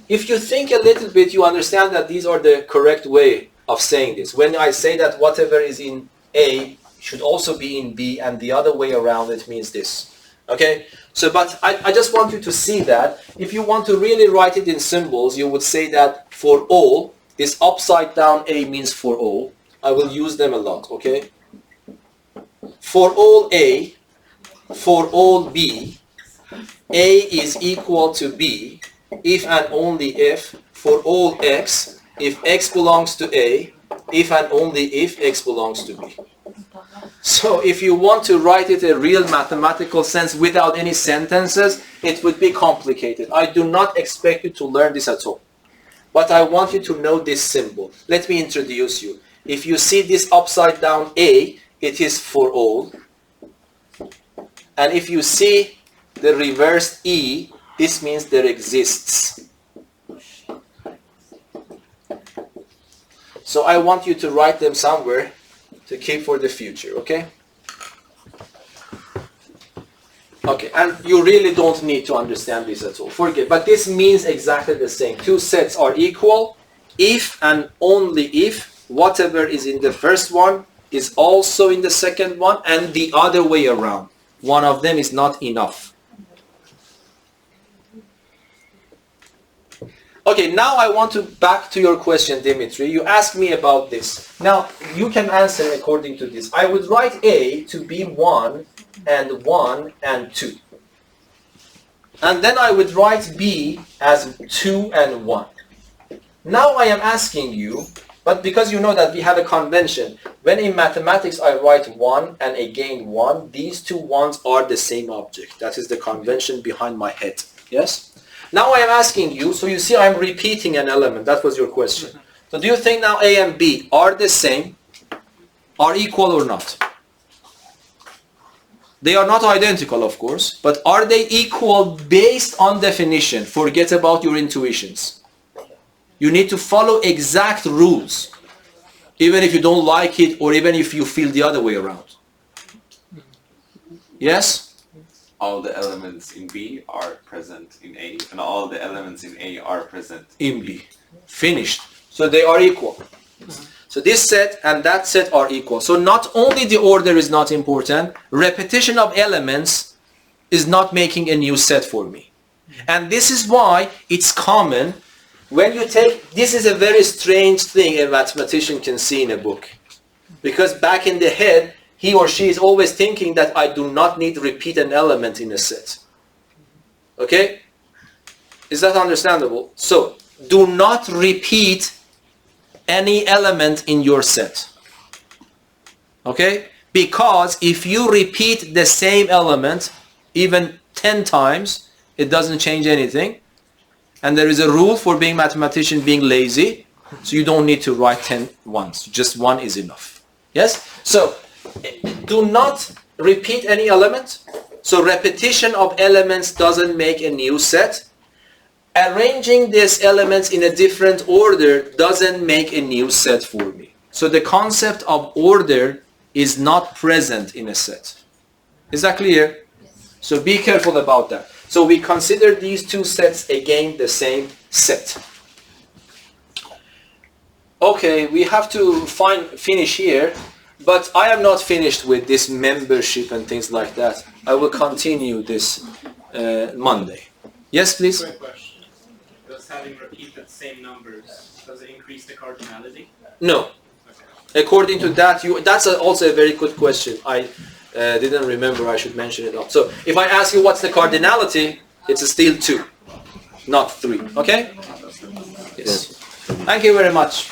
Speaker 1: If you think a little bit, you understand that these are the correct way of saying this. When I say that whatever is in A should also be in B, and the other way around, it means this. Okay? So, but I just want you to see that if you want to really write it in symbols, you would say that for all, this upside down A means for all. I will use them a lot, okay? For all A, for all B, A is equal to B, if and only if, for all X, if X belongs to A, if and only if X belongs to B. So if you want to write it a real mathematical sense without any sentences, it would be complicated. I do not expect you to learn this at all. But I want you to know this symbol. Let me introduce you. If you see this upside down A, it is for all. And if you see the reversed E, this means there exists. So I want you to write them somewhere to keep for the future, okay? Okay, and you really don't need to understand this at all. Forget, but this means exactly the same. Two sets are equal if and only if whatever is in the first one is also in the second one, and the other way around. One of them is not enough. Okay, now I want to back to your question, Dimitri. You asked me about this. Now, you can answer according to this. I would write A to be 1 and 1 and 2. And then I would write B as 2 and 1. Now I am asking you, but because you know that we have a convention, when in mathematics I write 1 and again 1, these two ones are the same object. That is the convention behind my head. Yes? Now I am asking you, so you see I am repeating an element. That was your question. So do you think now A and B are the same, are equal or not? They are not identical, of course, but are they equal based on definition? Forget about your intuitions. You need to follow exact rules, even if you don't like it or even if you feel the other way around. Yes?
Speaker 7: All the elements in B are present in A, and all the elements in A are present
Speaker 1: in B. Finished. So they are equal. So this set and that set are equal. So not only the order is not important, repetition of elements is not making a new set for me. And this is why it's common when you take, this is a very strange thing a mathematician can see in a book. Because back in the head, he or she is always thinking that I do not need to repeat an element in a set. Okay? Is that understandable? So, do not repeat any element in your set. Okay? Because if you repeat the same element even 10 times, it doesn't change anything. And there is a rule for being mathematician being lazy, so you don't need to write 10 once. Just one is enough. Yes? So, do not repeat any element. So repetition of elements doesn't make a new set. Arranging these elements in a different order doesn't make a new set for me. So the concept of order is not present in a set. Is that clear? So be careful about that. So we consider these two sets again the same set. Okay, we have to finish here, but I am not finished with this membership and things like that. I will continue this Monday. Yes, please?
Speaker 3: Quick question. Does having repeated same numbers, does it increase the cardinality?
Speaker 1: No. According to that, that's also a very good question. I didn't remember, I should mention it up. So if I ask you what's the cardinality, it's still 2, not 3. Okay? Yes. Thank you very much.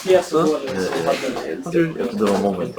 Speaker 8: Yes,
Speaker 2: Jag tror det var moment.